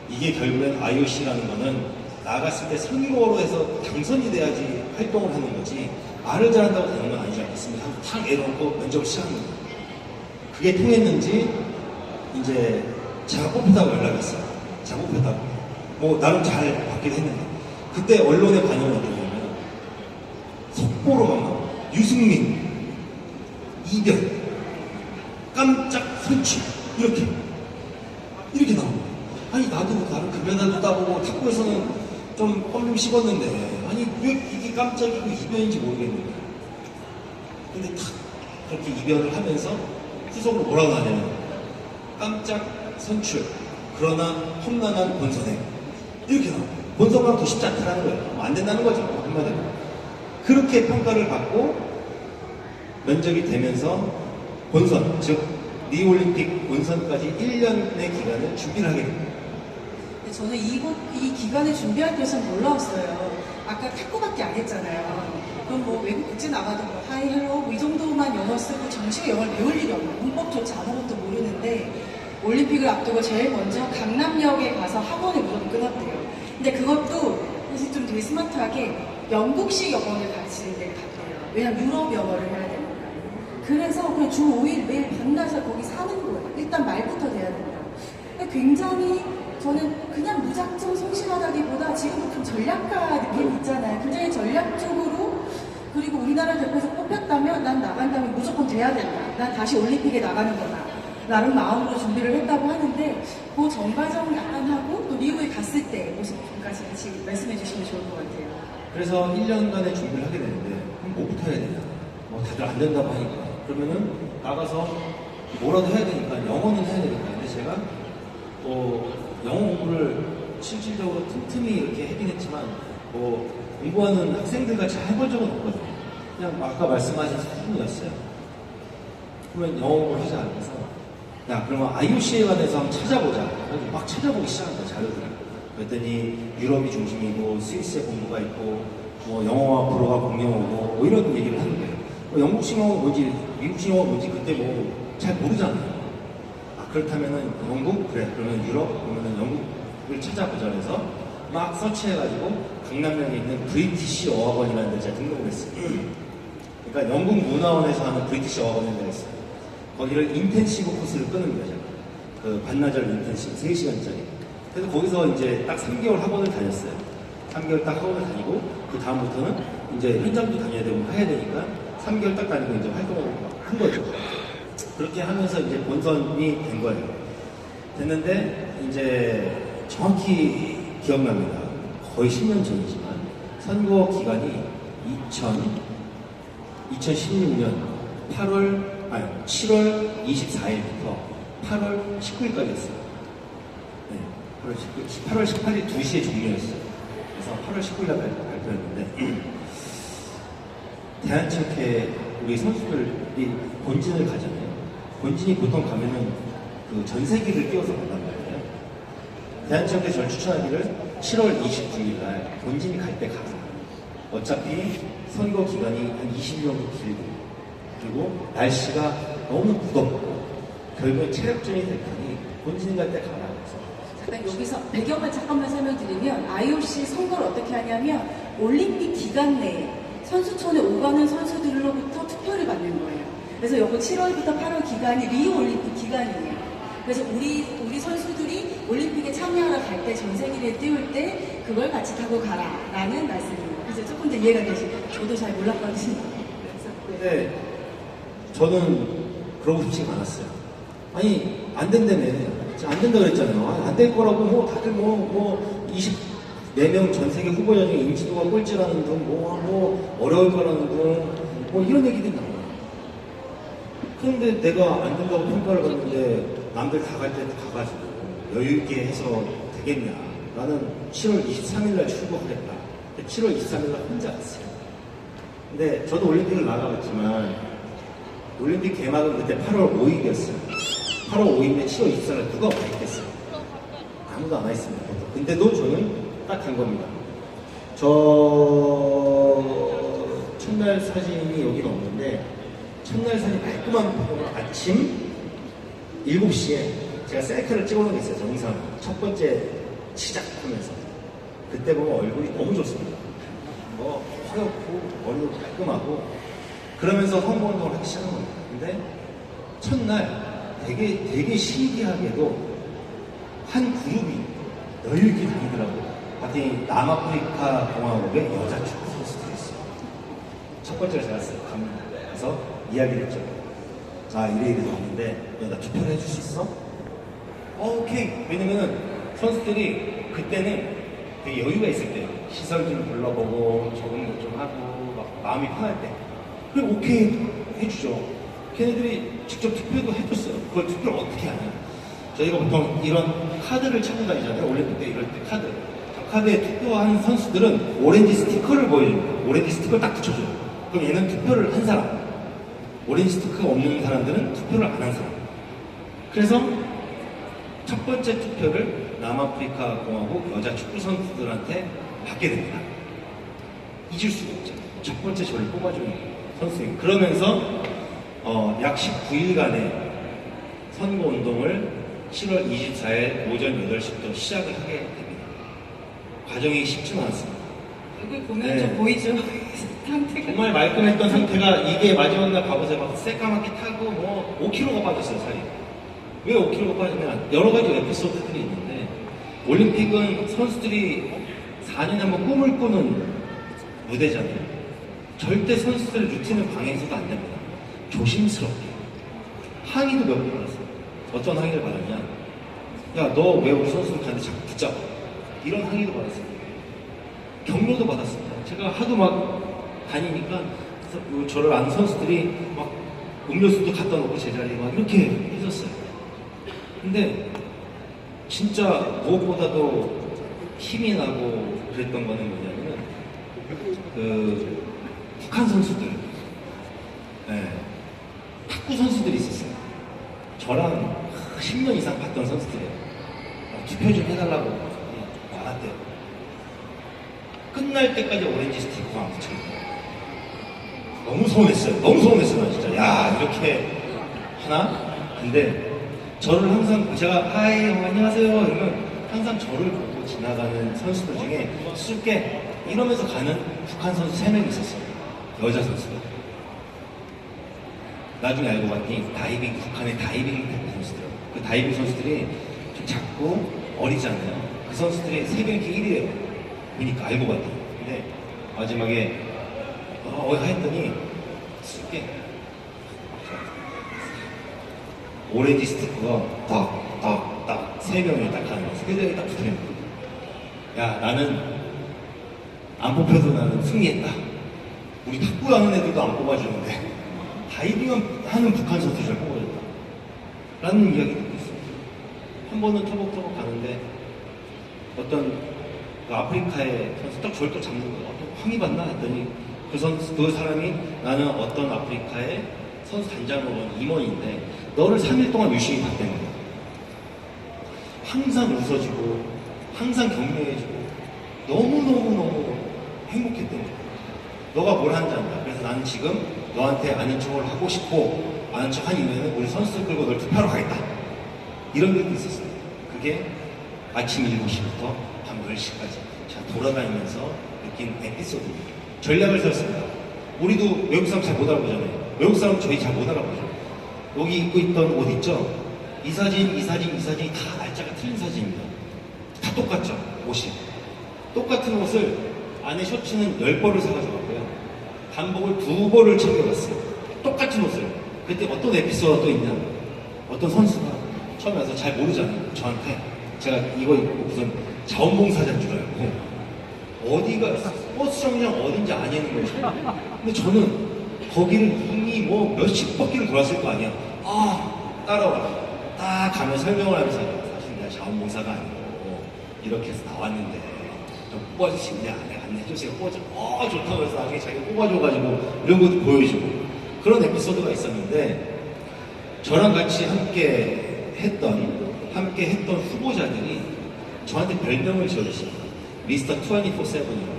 이게 결국엔 IOC라는 거는 나갔을 때 선거로 해서 당선이 돼야지 활동을 하는 거지, 말을 잘한다고 되는 건 아니지 않겠습니까? 하고 탁 내놓고 면접을 시작하는 거예요. 그게 통했는지 이제 제가 뽑혔다고 연락이 왔어요. 제가 뽑혔다고. 뭐 나름 잘 받긴 했는데, 그때 언론의 반응은 어떠냐면 속보로만 나와. 유승민 이별 깜짝 선취 이렇게 나온 거예요. 아니 나도 나름 금메달도 따보고 탁구에서는 좀 껌좀 씹었는데, 아니 왜 이게 깜짝이고 이변인지 모르겠는데, 근데 탁 그렇게 이변을 하면서 후속으로 뭐라고 하냐면 깜짝 선출 그러나 험난한 본선행 이렇게 나와요. 본선만 더 쉽지 않다는 거예요. 뭐안 된다는 거죠, 한마디로. 그렇게 평가를 받고 면접이 되면서 본선, 즉 리올림픽 본선까지 1년의 기간을 준비를 하게 됩니다. 근데 저는 이 기간을 준비할 때는 놀라웠어요. 아까 탁구밖에 안 했잖아요. 그럼 뭐 외국 국제 나가도 뭐 하이 헬로 뭐 이 정도만 영어 쓰고 정식으로 영어를 배울 일이 없는, 문법조차 아무것도 모르는데 올림픽을 앞두고 제일 먼저 강남역에 가서 학원을 무조건 끊었대요. 근데 그것도 사실 좀 되게 스마트하게 영국식 영어를 가르치는 데를 갔대요. 왜냐면 유럽 영어를 해야 되니까. 그래서 그냥 주 5일 매일 밤낮을 거기 사는 거예요. 일단 말부터 돼야 된다. 근데 굉장히 저는 그냥 무작정 성실하다기보다 지금 좀 전략가 느낌 있잖아요. 굉장히 전략적으로, 그리고 우리나라 대표에서 뽑혔다면 난 나간다면 무조건 돼야 된다. 난 다시 올림픽에 나가는 거다. 라는 마음으로 준비를 했다고 하는데, 그 전과정 약간 하고 또 리우에 갔을 때 모습까지 같이 말씀해 주시면 좋을 것 같아요. 그래서 1년간의 준비를 하게 되는데, 그럼 뭐부터 해야 되냐? 뭐 다들 안 된다고 하니까. 그러면은 나가서 뭐라도 해야 되니까, 영어는 해야 되니까. 근데 제가 영어 공부를 실질적으로 틈틈이 이렇게 하긴 했지만, 공부하는 학생들 같이 해본 적은 없거든요. 그냥 아까 말씀하신 수준이었어요. 그러면 영어 공부를 하지 않아서, 야, 그러면 IOC에 관해서 한번 찾아보자. 그래서 막 찾아보기 시작한 거야, 자료들을. 그랬더니 유럽이 중심이고, 스위스에 공부가 있고, 뭐 영어와 불어가 공용어고, 뭐 이런 얘기를 하는 거예요. 영국식 영어가 뭔지, 미국식 영어가 뭔지 그때 뭐 잘 모르잖아요. 그렇다면은 영국? 그래. 그러면 유럽? 그러면은 영국을 찾아보자 해서 막 서치해가지고 강남역에 있는 브리티시 어학원이라는 데 제가 등록을 했어요. 그러니까 영국 문화원에서 하는 브리티시 어학원이라는 데가 있어요. 거기를 인텐시브 코스를 끄는 거죠. 그 반나절 인텐시브 3시간짜리. 그래서 거기서 이제 딱 3개월 학원을 다녔어요. 3개월 딱 학원을 다니고, 그 다음부터는 이제 현장도 다녀야 되고 해야 되니까 3개월 딱 다니고 이제 활동을 한 거죠. 그렇게 하면서 이제 본선이 된 거예요. 됐는데, 이제 정확히 기억납니다. 거의 10년 전이지만, 선거 기간이 2016년 7월 24일부터 8월 19일까지였어요. 네, 8월 18일 2시에 종료했어요. 그래서 8월 19일날 발표했는데, 대한체육회 우리 선수들이 본진을 가잖아요. 본진이 보통 가면은 그 전세기를 끼워서 간단 말이에요. 대한체육회 저를 추천하기를 7월 29일날 본진이 갈 때 가라. 어차피 선거 기간이 한 20년 정도 길고, 그리고 날씨가 너무 무덥고 결국에 체력전이 될 테니 본진 갈 때 가라. 잠깐 여기서 배경을 잠깐만 설명드리면, IOC 선거를 어떻게 하냐면 올림픽 기간 내에 선수촌에 오가는 선수들로부터 투표를 받는 거예요. 그래서 요거 7월부터 8월 기간이 리우 올림픽 기간이에요. 그래서 우리 선수들이 올림픽에 참여하러 갈 때, 전세기를 띄울 때 그걸 같이 타고 가라라는 말씀입니다. 그래서 조금 더 이해가 되시죠? 저도 잘 몰랐거든요. 근데 저는 그러고 싶지가 않았어요. 아니, 안 된다며. 안 된다 그랬잖아요. 안 될 거라고 뭐 다들 뭐 24명 전 세계 후보자 중에 인지도가 꼴찌라는 등 뭐 어려울 거라는 등 뭐 이런 얘기들이 나와요. 그런데 내가 안 된다고 평가를 받는데 남들 다 갈 때 가가지고 여유 있게 해서 되겠냐? 나는 7월 23일 날 출국하겠다. 7월 23일 날 혼자 왔어요. 근데 저도 올림픽을 나가봤지만 올림픽 개막은 그때 8월 5일이었어요. 8월 5일에 7월 24일 날 누가 와있겠어요? 아무도 안 와있습니다. 근데도 저는 딱 간 겁니다. 저 첫날 사진이 여기는 없는데 첫날 사진 깔끔한 포토는 아침 7시에 제가 셀카를 찍어놓은 게 있어요. 정상 첫 번째 시작하면서 그때 보면 얼굴이 너무 좋습니다. 뭐 허옇고 머리도 깔끔하고 그러면서 선거운동을 하기 시작한 겁니다. 근데 첫날 되게 신기하게도 한 그룹이 여유 있게 다니더라고요. 봤더니 남아프리카 공화국의 여자 축구 선수들이 있어요. 첫 번째로 제가 가서 이야기를 했죠. 아, 이래 왔는데 나 투표를 해줄 수 있어? 오케이. 왜냐면은 선수들이 그때는 되게 여유가 있을 때 시설 좀 불러보고 적응도 좀 하고 막 마음이 편할 때 그래 오케이 해주죠. 걔네들이 직접 투표도 해줬어요. 그걸 투표를 어떻게 하냐? 저희가 보통 이런 카드를 찾고 다니잖아요. 올림픽 때 이럴 때 카드. 저 카드에 투표한 선수들은 오렌지 스티커를 보여줍니다. 오렌지 스티커를 딱 붙여줘요. 그럼 얘는 투표를 한 사람. 오렌지 스티커가 없는 사람들은 투표를 안 한 사람. 그래서 첫 번째 투표를 남아프리카 공화국 여자 축구 선수들한테 받게 됩니다. 잊을 수가 없죠. 첫 번째 저를 뽑아주는 선수예요. 그러면서 약 19일간의 선거운동을 7월 24일 오전 8시부터 시작을 하게 됩니다. 과정이 쉽지는 않습니다. 얼굴 보면 네. 좀 보이죠? 상태가. 정말 말끔했던 상태가 이게 마지막 날 가보세요. 막 새까맣게 타고 뭐 5kg가 빠졌어요, 살이. 왜 5kg가 빠지면 여러 가지 에피소드들이 있는데 올림픽은 선수들이 4년에 한번 꿈을 꾸는 무대잖아요. 절대 선수들의 루틴을 방해해서도 안 됩니다. 조심스럽게. 항의도 몇 번 받았어요. 어떤 항의를 받았냐? 야, 너 왜 우리 선수들 가는데 자꾸 붙잡아? 이런 항의도 받았어요. 격려도 받았습니다. 제가 하도 막 다니니까 저를 아는 선수들이 막 음료수도 갖다 놓고 제자리에 막 이렇게 해줬어요. 근데 진짜 무엇보다도 힘이 나고 그랬던 거는 뭐냐면 그 북한 선수들, 네, 탁구 선수들이 있었어요. 저랑 10년 이상 봤던 선수들이에요. 투표 좀 해달라고 나왔대요. 끝날 때까지 오렌지 스티커가 안 붙여있어요. 너무 서운했어요. 너무 서운했어요, 진짜. 야, 이렇게 하나? 근데 저를 항상 제가 하이 안녕하세요 이러면 항상 저를 보고 지나가는 선수들 중에 수줍게 이러면서 가는 북한 선수 3명이 있었어요. 여자 선수들. 나중에 알고 봤더니 다이빙, 북한의 다이빙 선수들. 그 다이빙 선수들이 좀 작고 어리잖아요. 그 선수들이 세계랭킹 1위예요. 보니까 알고 봤더니. 근데 마지막에 했더니 수줍게 오렌지 스티커가 딱 3명이 딱 하는 거야. 스케줄이 딱 붙어있는 거야. 야, 나는 안 뽑혀도 나는 승리했다. 우리 탁구 하는 애들도 안 뽑아주는데 다이빙 하는 북한 선수들 뽑아줬다. 라는 이야기도 있어요. 한 번은 터벅터벅 가는데 어떤 그 아프리카의 선수 딱 저를 또 잡는 거야. 황이 받나 했더니 그 사람이 나는 어떤 아프리카의 선수 단장으로 온 임원인데 너를 3일 동안 유심히 봤다는 거야. 항상 웃어주고 항상 격려해주고 너무너무 행복했던 거야. 너가 뭘 하는지 안다. 그래서 나는 지금 너한테 아는 척을 하고 싶고 아는 척 한 이후에는 우리 선수들 끌고 널 투표하러 가겠다. 이런 일도 있었어요. 그게 아침 7시부터 밤 10시까지 제가 돌아다니면서 느낀 에피소드입니다. 전략을 세웠습니다. 우리도 외국 사람 잘 못 알아보잖아요. 외국 사람 저희 잘 못 알아보죠. 여기 입고 있던 옷 있죠? 이 사진이 다 날짜가 틀린 사진입니다. 다 똑같죠? 옷이. 똑같은 옷을 안에 셔츠는 10벌을 사가지고 왔고요. 단복을 2벌을 챙겨갔어요. 똑같은 옷을. 그때 어떤 에피소드가 또 있냐? 어떤 선수가 처음에 와서 잘 모르잖아요. 저한테 제가 이거 입고 무슨 자원봉사자인 줄 알고 어디가 버스 정류장 어딘지 아니는 거죠. 근데 저는 거기를 이미 뭐 몇십 바퀴를 돌았을 거 아니야. 따라와. 딱 가면 설명을 하면서 사실 내가 자원봉사가 아니고 이렇게 해서 나왔는데 좀 뽑아주시면 안내해주세요. 좋다고 해서 나중에 자기가 뽑아줘가지고 이런 것도 보여주고 그런 에피소드가 있었는데 저랑 같이 함께 했던 후보자들이 저한테 별명을 지어줬습니다. 미스터 24/7이라고.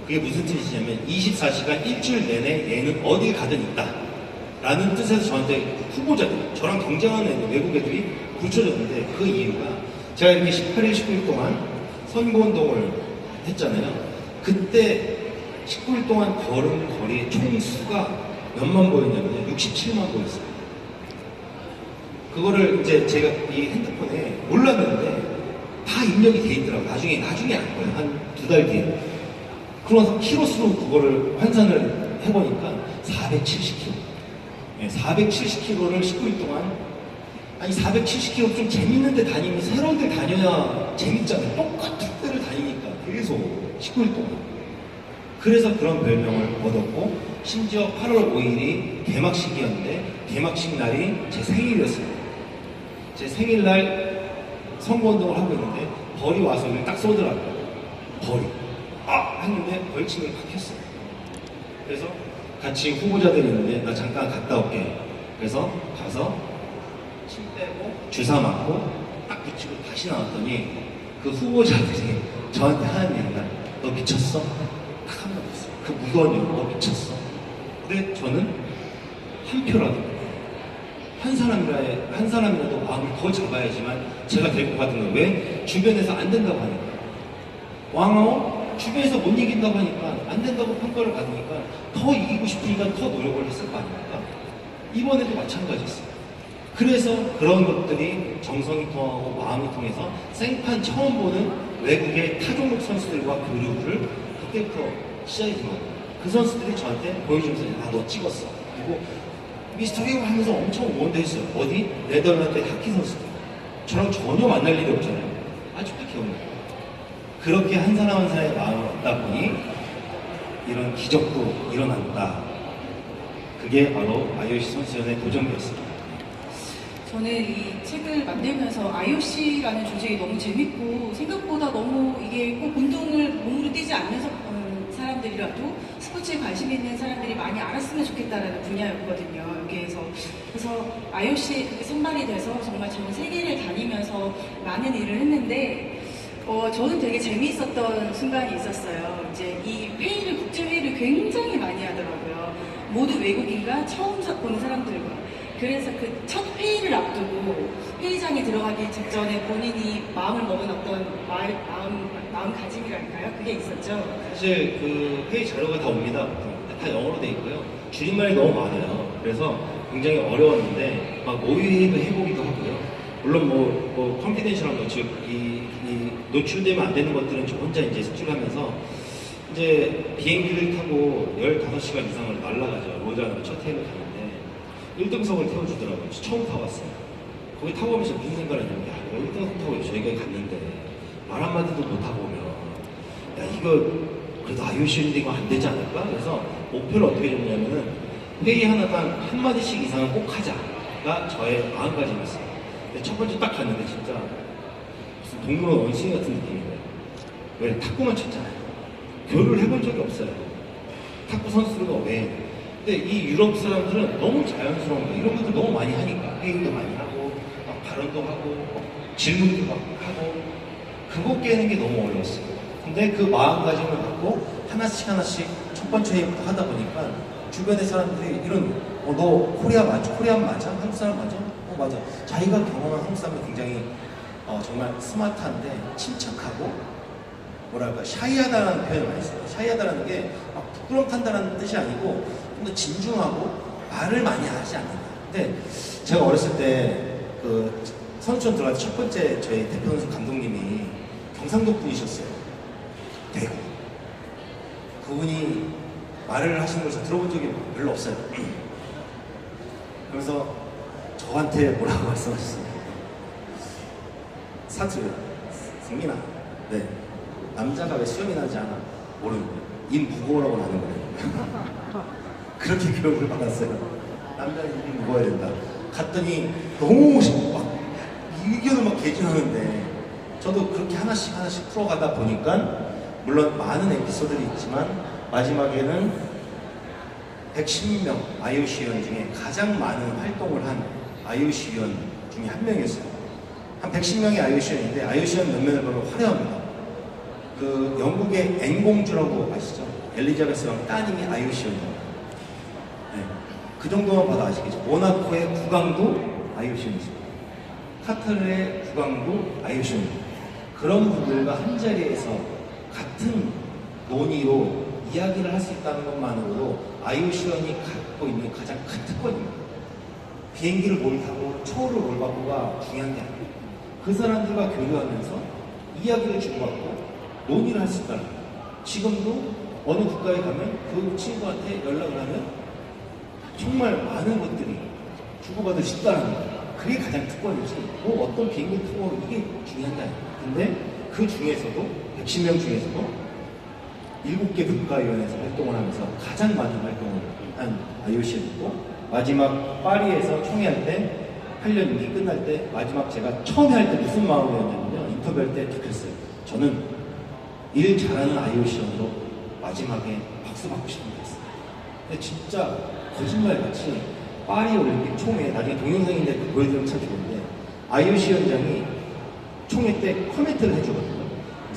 그게 무슨 뜻이냐면 24시간 일주일 내내 얘는 어딜 가든 있다 라는 뜻에서 저한테 후보자들, 저랑 경쟁하는 외국 애들이 붙여줬는데 그 이유가 제가 이렇게 18일, 19일 동안 선거운동을 했잖아요. 그때 19일 동안 걸은 거리의 총수가 몇만 보였냐면 67만 보였어요. 그거를 이제 제가 이 핸드폰에 몰랐는데 다 입력이 돼 있더라고요. 나중에 알 거예요. 한 2달 뒤에. 그러면서 키로수로 그거를 환산을 해보니까 470km. 470km를 19일 동안, 아니 470km 좀 재밌는 데 다니면 새로운 데 다녀야 재밌잖아요. 똑같은 데를 다니니까 계속 19일 동안. 그래서 그런 별명을 얻었고, 심지어 8월 5일이 개막식이었는데 개막식 날이 제 생일이었어요. 제 생일날 선거운동을 하고 있는데 벌이 와서 딱 쏘더라고요. 벌이. 했는데 벌침을 팍 했어요. 그래서 같이 후보자들이 있는데 나 잠깐 갔다 올게. 그래서 가서 침 빼고 주사 맞고 딱 붙이고 다시 나왔더니 그 후보자들이 저한테 하는 얘기가 너 미쳤어? 딱 한 번 했어요. 그 무거운 일, 너 미쳤어? 근데 저는 한 표라도 한 사람이라도 마음을 더 잡아야지만 제가 될 것 같은 거예요. 왜? 주변에서 안 된다고 하니까. 왕하오 주변에서 못 이긴다고 하니까 안 된다고 평가를 받으니까 더 이기고 싶으니까 더 노력을 했을 거 아닙니까? 이번에도 마찬가지였어요. 그래서 그런 것들이 정성이 통하고 마음이 통해서 생판 처음 보는 외국의 타종목 선수들과 교류를 그때부터 시작이 된 거예요. 그 선수들이 저한테 보여주면서 너 찍었어. 그리고 미스터 웨이브 하면서 엄청 응원됐어요. 어디? 네덜란드 하키 선수들. 저랑 전혀 만날 일이 없잖아요. 아직도 기억나요. 그렇게 한 사람 한 사람의 마음을 얻다 보니 이런 기적도 일어난다. 그게 바로 IOC 선수연의 도전이었습니다. 저는 이 책을 만들면서 IOC라는 조직이 너무 재밌고 생각보다 너무 이게 꼭 운동을 몸으로 뛰지 않는 사람들이라도 스포츠에 관심 있는 사람들이 많이 알았으면 좋겠다라는 분야였거든요. 여기에서. 그래서 IOC에 그렇게 선발이 돼서 정말 전 세계를 다니면서 많은 일을 했는데 저는 되게 재미있었던 순간이 있었어요. 이제 이 회의를, 국제회의를 굉장히 많이 하더라고요. 모두 외국인과 처음 보는 사람들과. 그래서 그 첫 회의를 앞두고 회의장에 들어가기 직전에 본인이 마음을 먹은 어떤 마음가짐이랄까요? 그게 있었죠. 사실 그 회의 자료가 다 옵니다. 다 영어로 돼 있고요. 줄임말이 너무 많아요. 그래서 굉장히 어려웠는데 막 모의회의도 해보기도 하고요. 물론 뭐 컨피덴셜한 거, 즉 이 노출되면 안 되는 것들은 저 혼자 이제 숙지하면서 이제 비행기를 타고 15시간 이상을 날아가죠. 로자노 첫 해를 가는데 1등석을 태워주더라고요. 처음 타봤어요. 거기 타고 오면서 무슨 생각을 했냐면 야, 내가 1등석 타고 저희가 갔는데 말 한마디도 못하고 오면 야, 이거 그래도 IOC인데 이거 안 되지 않을까? 그래서 목표를 어떻게 줬냐면은 회의 하나당 한마디씩 이상은 꼭 하자가 저의 마음가짐이었어요. 근데 첫 번째 딱 갔는데 진짜 무슨 동물원 원숭이 같은 느낌이에요. 왜? 탁구만 쳤잖아요. 교류를 해본 적이 없어요. 탁구 선수들과 왜? 근데 이 유럽 사람들은 너무 자연스러운 거예요. 이런 것들 너무 많이 하니까. 회의도 많이 하고, 막 발언도 하고, 질문도 막 하고, 그거 깨는 게 너무 어려웠어요. 근데 그 마음가짐을 갖고 하나씩 첫 번째 회의부터 하다 보니까 주변의 사람들이 이런, 너 코리안 맞아? 한국 사람 맞아? 맞아. 자기가 경험한 한국 사람이 굉장히 정말 스마트한데 침착하고 뭐랄까 샤이하다라는 표현을 많이 써요. 샤이하다라는 게 막 부끄럼 탄다라는 뜻이 아니고 좀 더 진중하고 말을 많이 하지 않는다. 근데 제가 어렸을 때 그 선수촌 들어갈 때 첫 번째 저희 대표 선수 감독님이 경상도 분이셨어요. 대구. 그분이 말을 하시는 걸 제가 들어본 적이 별로 없어요. 그래서 저한테 뭐라고 말씀하셨어요? 스타트. 승민아, 네. 남자가 왜 수염이 나지 않아? 모르는 거예요. 입 무거우라고 나는 거예요. 그렇게 교육을 받았어요. 남자는 입이 무거워야 된다. 갔더니 너무 막 의견을 막 개진하는데 저도 그렇게 하나씩 풀어가다 보니까 물론 많은 에피소드들이 있지만 마지막에는 110명 IOC 위원 중에 가장 많은 활동을 한 IOC 위원 중에 한 명이었어요. 한 110명의 IOC 위원인데 IOC 위원 몇 면을 보면 화려합니다. 그 영국의 앵공주라고 아시죠? 엘리자베스 왕 따님이 IOC 위원입니다. 네. 그 정도만 봐도 아시겠죠? 모나코의 국왕도 IOC 위원이십니다. 카타르의 국왕도 IOC 위원입니다. 그런 분들과 한 자리에서 같은 논의로 이야기를 할 수 있다는 것만으로도 IOC원이 갖고 있는 가장 큰 특권입니다. 비행기를 뭘 타고 초를 뭘 받고가 중요한 게 아니에요. 그 사람들과 교류하면서 이야기를 주고받고 논의를 할 수 있다는 거예요. 지금도 어느 국가에 가면 그 친구한테 연락을 하면 정말 많은 것들이 주고받을 수 있다는 거예요. 그게 가장 특권이지 뭐 어떤 비행기 타고 이게 중요한 게 아니에요. 근데 그 중에서도 110명 중에서도 7개 국가위원회에서 활동을 하면서 가장 많은 활동을 한 IOC였고 마지막 파리에서 총회할 때 8년 6기 끝날 때 마지막 제가 처음에 할 때 무슨 마음이었냐면요. 인터뷰할 때 듣겠어요. 저는 일 잘하는 IOC원으로 마지막에 박수 받고 싶은 게 있어요. 근데 진짜 거짓말같이 파리 올림픽 총회 나중에 동영상인데 보여드리면 참 좋은데 IOC 위원장이 총회 때 코멘트를 해주거든요.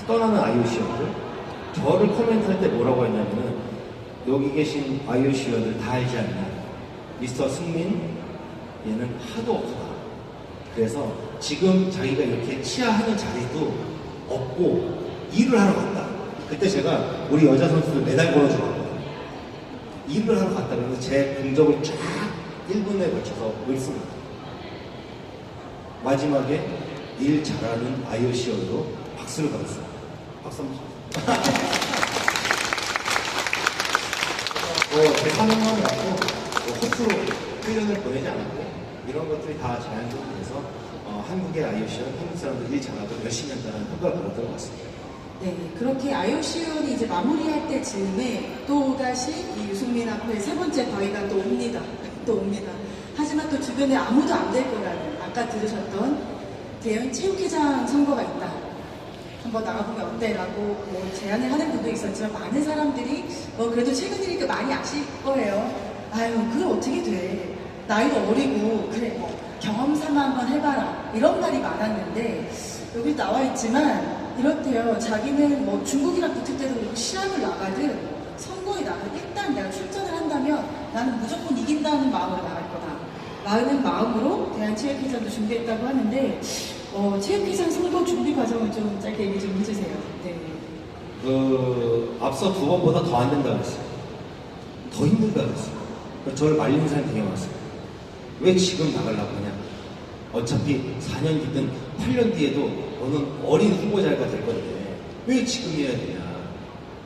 떠나는 IOC 위원들 저를 코멘트할 때 뭐라고 했냐면은 여기 계신 IOC 위원들 다 알지 않냐 미스터 승민 얘는 하도 없다. 그래서 지금 자기가 이렇게 치하하는 자리도 없고 일을 하러 갔다. 그때 제가 우리 여자 선수들 메달 걸어주러 갔거든요. 일을 하러 갔다. 그래서 제 긍정을 쫙 1분에 걸쳐서 읽습니다. 마지막에 일 잘하는 IOC원으로 박수를 받았어요. 박수 한번 주세요. 제 사명만 갖고 호수로 훈련을 보내지 않았고 이런 것들이 다 자연적으로 돼서 한국의 IOC원, 한국 사람들 일 잘하고 열심히 한다는 평가를 받았던 것 같습니다. 네, 그렇게 IOC원이 이제 마무리할 때쯤에 또다시 이 유승민 앞에 세 번째 바위가 또 옵니다. 또 옵니다. 하지만 또 주변에 아무도 안 될 거라는 아까 들으셨던 대형 체육회장 선거가 있다. 한번 나가보면 어때? 라고 뭐 제안을 하는 분도 있었지만 많은 사람들이 그래도 최근 일이니까 많이 아실 거예요. 아유, 그게 어떻게 돼? 나이도 어리고 그래 뭐 경험 삼아 한번 해봐라. 이런 말이 많았는데 여기 나와 있지만 이렇대요. 자기는 뭐 중국이랑 붙을 때도 그렇고 시합을 나가든 선거에 나가든 일단 내가 출전을 한다면 나는 무조건 이긴다는 마음으로 나갈 거다. 라는 마음으로 대한체육회장도 준비했다고 하는데 체육회장 선거 준비 과정을 좀 짧게 얘기 좀 해주세요. 네. 앞서 두 번보다 더 안 된다고 했어요. 더 힘들다고 했어요. 저를 말리는 사람이 되게 많았어요. 왜 지금 나가려고 하냐? 어차피 4년 뒤든 8년 뒤에도 너는 어린 후보자가 될 건데 왜 지금 해야 되냐?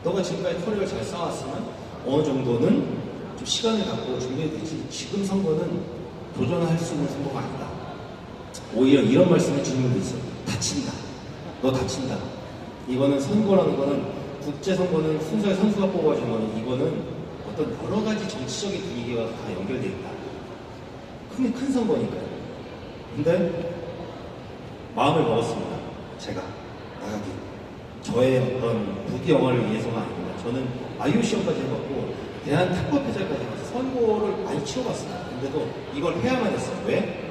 너가 지금까지 커리어를 잘 쌓았으면 어느 정도는 좀 시간을 갖고 준비해야 되지. 지금 선거는 도전할 수 있는 선거가 아니다. 오히려 이런 말씀을 주는 분도 있어요. 다친다. 너 다친다. 이거는 선거라는 거는 국제선거는 순서에 선수가 뽑아주는 거는 이거는 어떤 여러 가지 정치적인 분위기와 다 연결되어 있다. 큰 선거니까요. 근데 마음을 먹었습니다. 제가 나가기. 저의 어떤 부디 영화를 위해서가 아닙니다. 저는 IOC까지 해봤고 대한탁구협회장까지 해봤어요. 선거를 많이 치러봤습니다. 근데도 이걸 해야만 했어요. 왜?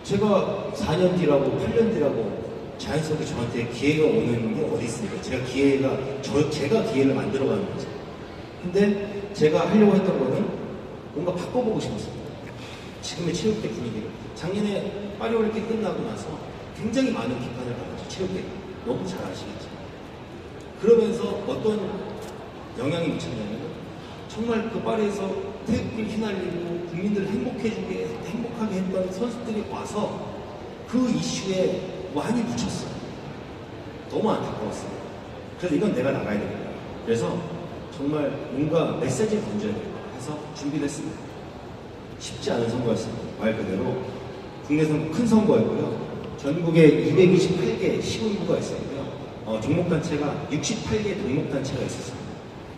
제가 4년 뒤라고 8년 뒤라고 자연스럽게 저한테 기회가 오는 게 어디 있습니까? 제가 기회를 만들어가는 거죠. 근데 제가 하려고 했던 거는 뭔가 바꿔보고 싶었어요. 지금의 체육계 분위기를. 작년에 파리올림픽 끝나고 나서 굉장히 많은 비판을 받았죠. 체육계. 너무 잘 아시겠죠. 그러면서 어떤 영향이 미쳤냐면 정말 그 파리에서 태극기를 휘날리고 국민들을 행복하게 했던 선수들이 와서 그 이슈에 많이 묻혔어요. 너무 안타까웠어요. 그래서 이건 내가 나가야 되겠다. 그래서 정말 뭔가 메시지를 던져야 되겠다 해서 준비를 했습니다. 쉽지 않은 선거였습니다. 말 그대로 국내 선거 큰 선거였고요. 전국에 228개 시군구가 있었고요. 종목단체가 68개 동목단체가 있었습니다.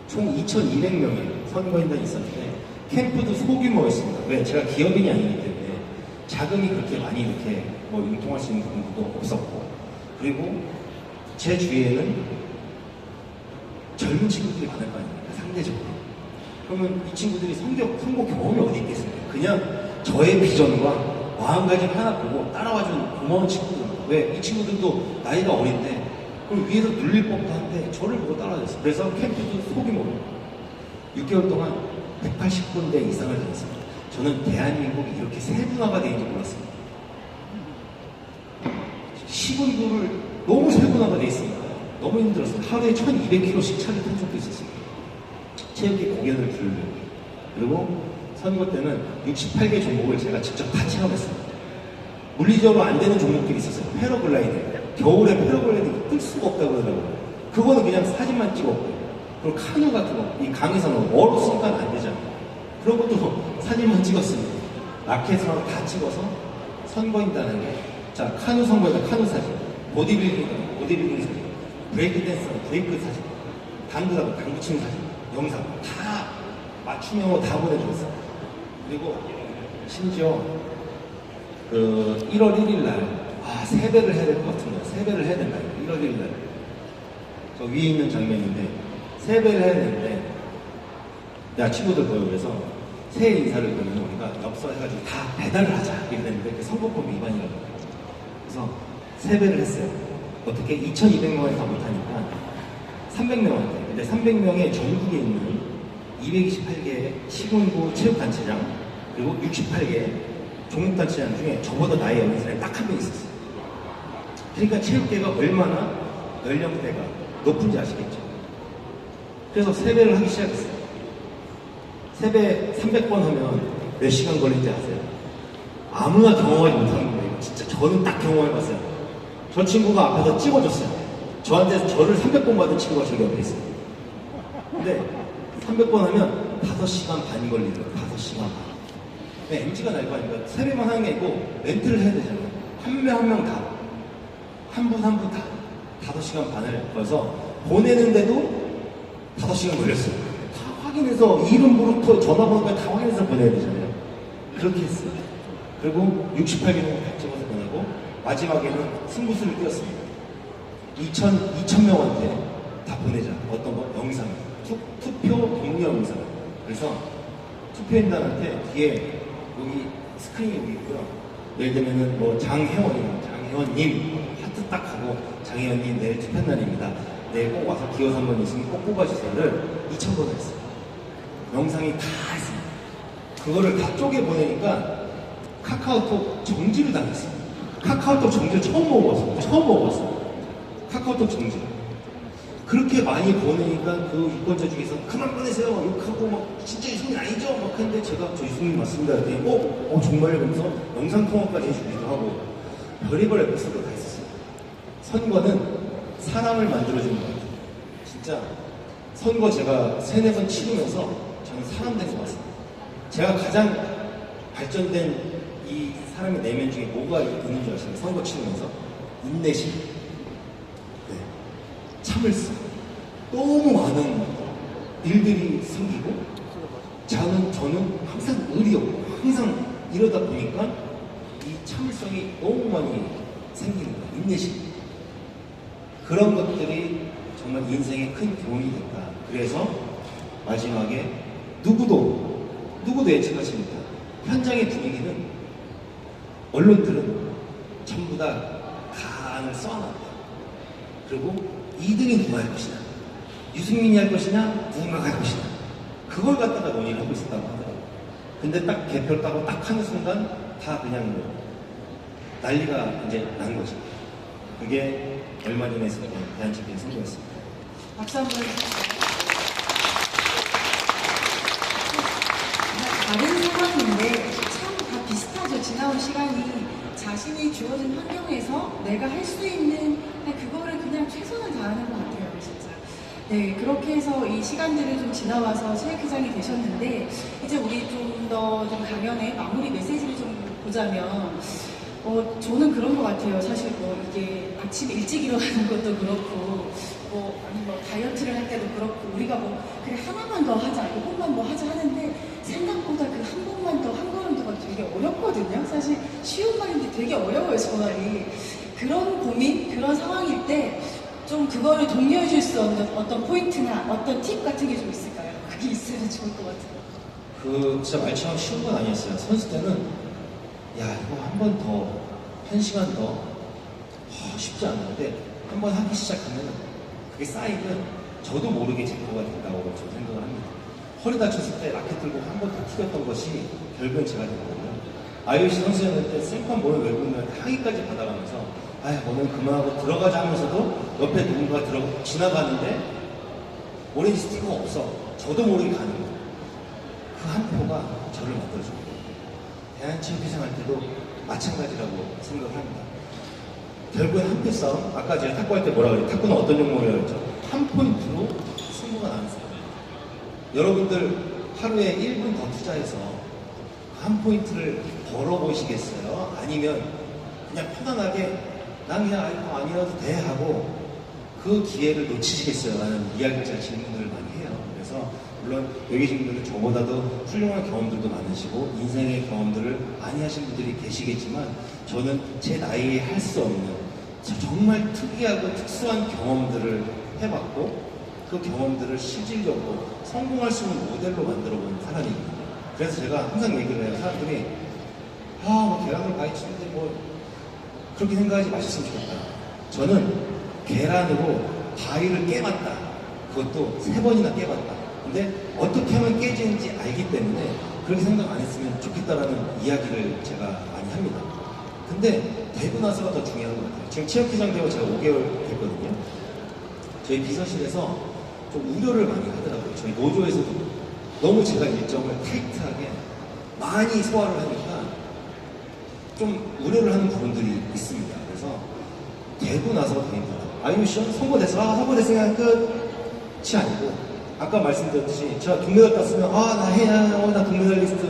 총 2,200명의 선거인단이 있었는데 캠프도 소규모였습니다. 왜? 제가 기업인이 아니기 때문에 자금이 그렇게 많이 이렇게 뭐 융통할 수 있는 부분도 없었고, 그리고 제 주위에는 젊은 친구들이 많을 거 아닙니까? 상대적으로. 그러면 이 친구들이 선거 경험이 어디 있겠습니까? 그냥 저의 비전과 마음가짐 하나 보고 따라와준 고마운 친구들. 왜? 이 친구들도 나이가 어린데 그럼 위에서 눌릴 법도 한데 저를 보고 따라왔어요. 그래서 캠프도 소규모로 6개월 동안 180군데 이상을 다녔습니다. 저는 대한민국이 이렇게 세분화가 되는지 몰랐습니다. 시군구를 너무 세분화가 돼 있으니까 너무 힘들었어요. 하루에 1200km씩 차를 탄 적도 있었습니다. 체육계 공연을 부르려고. 그리고 선거 때는 68개 종목을 제가 직접 다 체험했습니다. 물리적으로 안 되는 종목들이 있었어요. 패러글라이딩. 겨울에 패러글라이딩 뜰 수가 없다고 하더라고요. 그거는 그냥 사진만 찍었고, 그리고 카누 같은 거, 이 강에서는 얼었으니까 안 되잖아요. 그런 것도 사진만 찍었습니다. 라켓으로 다 찍어서 선거인단에게, 자, 카누 선거에다 카누 사진, 보디빌딩 사진, 브레이크 댄서 브레이크 사진, 당구하고 당구 치는 사진, 영상 다 맞춤형으로 다 보내줬어요. 그리고 심지어 그 1월 1일 날 세배를 해야 될 것 같은데, 세배를 해야 된다. 1월 1일 날 저 위에 있는 장면인데 세배를 해야 되는데 내가 친구들 보여. 그래서 새해 인사를 그러면 우리가 엽서해가지고 다 배달을 하자 이랬는데 그 선거법 위반이라고. 그래서 세배를 했어요. 어떻게 2,200명을 다 못하니까 300명한테. 근데 300명의 전국에 있는 228개 시군구 체육단체장 그리고 68개 종목단체장 중에 저보다 나이 어린 사람이 딱 한 명 있었어요. 그러니까 체육계가 얼마나 연령대가 높은지 아시겠죠? 그래서 세배를 하기 시작했어요. 세배 300번 하면 몇 시간 걸린지 아세요? 아무나 경험하지 못하는 거예요. 진짜 저는 딱 경험해봤어요. 저 친구가 앞에서 찍어줬어요. 저한테 저를 300번 받은 친구가 저기 옆에 있어요. 근데 300번 하면 5시간 반이 걸리더라고요. 5시간 반. MG가 날 거 아닙니까? 세배만 하는 게 아니고 멘트를 해야 되잖아요. 한 명 한 명 다. 한 분 한 분 다. 5시간 반을 걸어서 보내는데도 5시간 걸렸어요. 다 확인해서 이름부터 전화번호까지 다 확인해서 보내야 되잖아요. 그렇게 했어요. 그리고 68개는 다 찍어서 보내고 마지막에는 승부수를 띄웠습니다. 2,000명한테 다 보내자. 어떤 거? 영상. 투표 동료 영상. 그래서 투표인단한테 뒤에 여기 스크린이 여기 있고요. 예를 들면은 뭐 장혜원님 하트 딱 하고 장혜원님 내일 투표 날입니다. 내일 꼭 와서 기호 3번 있으면 꼭 뽑아주세요를 2,000번을 했어요. 영상이 다 있습니다. 그거를 다 쪼개 보내니까 카카오톡 정지를 당했어요. 카카오톡 정지를 처음 먹어봤어요. 카카오톡 정지. 그렇게 많이 보내니까 그 유권자 중에서 그만 보내세요 욕하고 막 진짜 유승민 아니죠 막 했는데 제가 저 유승민 맞습니다 그랬더니 정말요? 그러면서 영상통화까지 해주기도 하고 별의별 에피소드가 다 있었어요. 선거는 사람을 만들어주는 것 같아요. 진짜 선거 제가 3-4번 치르면서 저는 사람 된 것 같습니다. 제가 가장 발전된 이 사람의 내면 중에 뭐가 있는 줄 아시나요? 선거 치르면서 인내심, 참을성. 너무 많은 일들이 생기고 저는 항상 의리 없고 항상 이러다 보니까 이 참을성이 너무 많이 생기는 거예요. 인내심. 그런 것들이 정말 인생에 큰 교훈이 됐다. 그래서 마지막에 누구도 예측하지 못한 현장의 분위기는 언론들은 전부 다 가안을 써놨다. 그리고 2등이 누가 할 것이냐, 유승민이 할 것이냐, 누군가가 할 것이냐, 그걸 갖다가 논의를 하고 있었다고 하더라고요. 근데 딱 개표 따고 딱 하는 순간 다 그냥 난리가 이제 난 거죠. 그게 얼마 전에 있었던 대한체육회 선거였습니다. 박수 한번 해주세요. 다른 상황인데 참 다 비슷하죠. 지나온 시간이 자신이 주어진 환경에서 내가 할 수 있는 그거를 그냥 최선을 다하는 것 같아요, 진짜. 네, 그렇게 해서 이 시간들을 좀 지나와서 체육회장이 되셨는데 이제 우리 좀 더 강연의 마무리 메시지를 좀 보자면 저는 그런 것 같아요. 사실 뭐 이게 아침 일찍 일어나는 것도 그렇고, 아니 뭐 다이어트를 할 때도 그렇고, 우리가 뭐 그래 하나만 더 하자, 이것만 뭐 하자 하는데 생각보다 그 한 번만 더, 한 걸음 더가 되게 어렵거든요. 사실 쉬운 말인데 되게 어려워요, 저 말이. 그런 고민, 그런 상황일 때 좀 그거를 독려해 줄 수 없는 어떤 포인트나 어떤 팁 같은 게 좀 있을까요? 그게 있으면 좋을 것 같아요. 진짜 말처럼 쉬운 건 아니었어요. 선수 때는 야 이거 한 번 더, 한 시간 더 쉽지 않은데 한 번 하기 시작하면 그게 쌓이면 저도 모르게 제 거가 된다고 저는 생각을 합니다. 허리 다쳤을 때 라켓 들고 한 번 더 튀겼던 것이 결국엔 제가 된 거거든요. IOC 선수였는데 생판 모르는 외국인한테 항의까지 받아가면서 오늘 그만하고 들어가자 하면서도 옆에 누군가 지나가는데 오렌지 스티커가 없어. 저도 모르게 가는 거예요. 그 한 표가 저를 만들어준 거예요. 대한체육회장 할 때도 마찬가지라고 생각을 합니다. 결국엔 한 표 싸움, 아까 제가 탁구 할 때 뭐라 그랬죠? 탁구는 어떤 종목이라고 했죠? 한 포인트로 승부가 나는 싸움. 여러분들 하루에 1분 더 투자해서 한 포인트를 벌어보시겠어요? 아니면 그냥 편안하게 난 그냥 아니라도 돼 하고 그 기회를 놓치시겠어요? 라는 이야기를 제가 질문을 많이 해요. 그래서 물론 여기 계신 분들은 저보다도 훌륭한 경험들도 많으시고 인생의 경험들을 많이 하신 분들이 계시겠지만 저는 제 나이에 할 수 없는 정말 특이하고 특수한 경험들을 해봤고 그 경험들을 실질적으로 성공할 수 있는 모델로 만들어 본 사람입니다. 그래서 제가 항상 얘기를 해요. 사람들이 뭐 계란으로 바위 치는데 뭐 그렇게 생각하지 마셨으면 좋겠다. 저는 계란으로 바위를 깨봤다. 그것도 3번이나 깨봤다. 근데 어떻게 하면 깨지는지 알기 때문에 그렇게 생각 안 했으면 좋겠다라는 이야기를 제가 많이 합니다. 근데 되고 나서가 더 중요한 것 같아요. 지금 체육회장 되고 제가 5개월 됐거든요. 저희 비서실에서 좀 우려를 많이 하더라고요. 저희 노조에서도 너무 제가 일정을 타이트하게 많이 소화를 하니까 좀 우려를 하는 부분들이 있습니다. 그래서 되고 나서가 더 힘들어요. IOC 선고됐어. 선고됐으니까 끝이 아니고 아까 말씀드렸듯이 제가 동메달 땄으면 나 해야 나 동메달리스트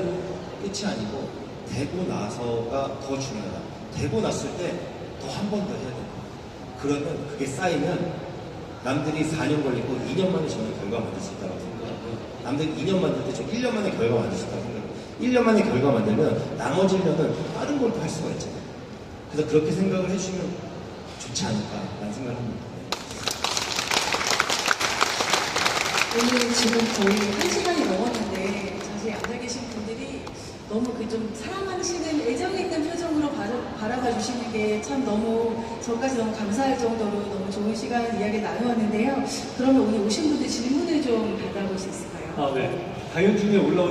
끝이 아니고 되고 나서가 더 중요하다. 되고 났을 때 더 한 번 더 해야 된다. 그러면 그게 쌓이면 남들이 4년 걸리고 2년 만에 저는 결과 만들 수 있다고 생각하고 남들이 2년 만들 때 저 1년 만에 결과 만들 수 있다고 생각해요. 1년 만에 결과 만들면 나머지 1년은 다른 걸 할 수가 있잖아요. 그래서 그렇게 생각을 해주시면 좋지 않을까라는 생각을 합니다. 오늘 지금 거의 1시간이 넘었는데 자세히 앉아 계신 분들이 너무 그 좀 사랑하시는 애정 있는 표정으로 바라봐 주시는 게 참 너무 저까지 너무 감사할 정도로 너무 좋은 시간 이야기 나누었는데요. 그러면 오늘 오신 분들 질문을 좀 받아볼 수 있을까요? 네. 당연 중에 올라온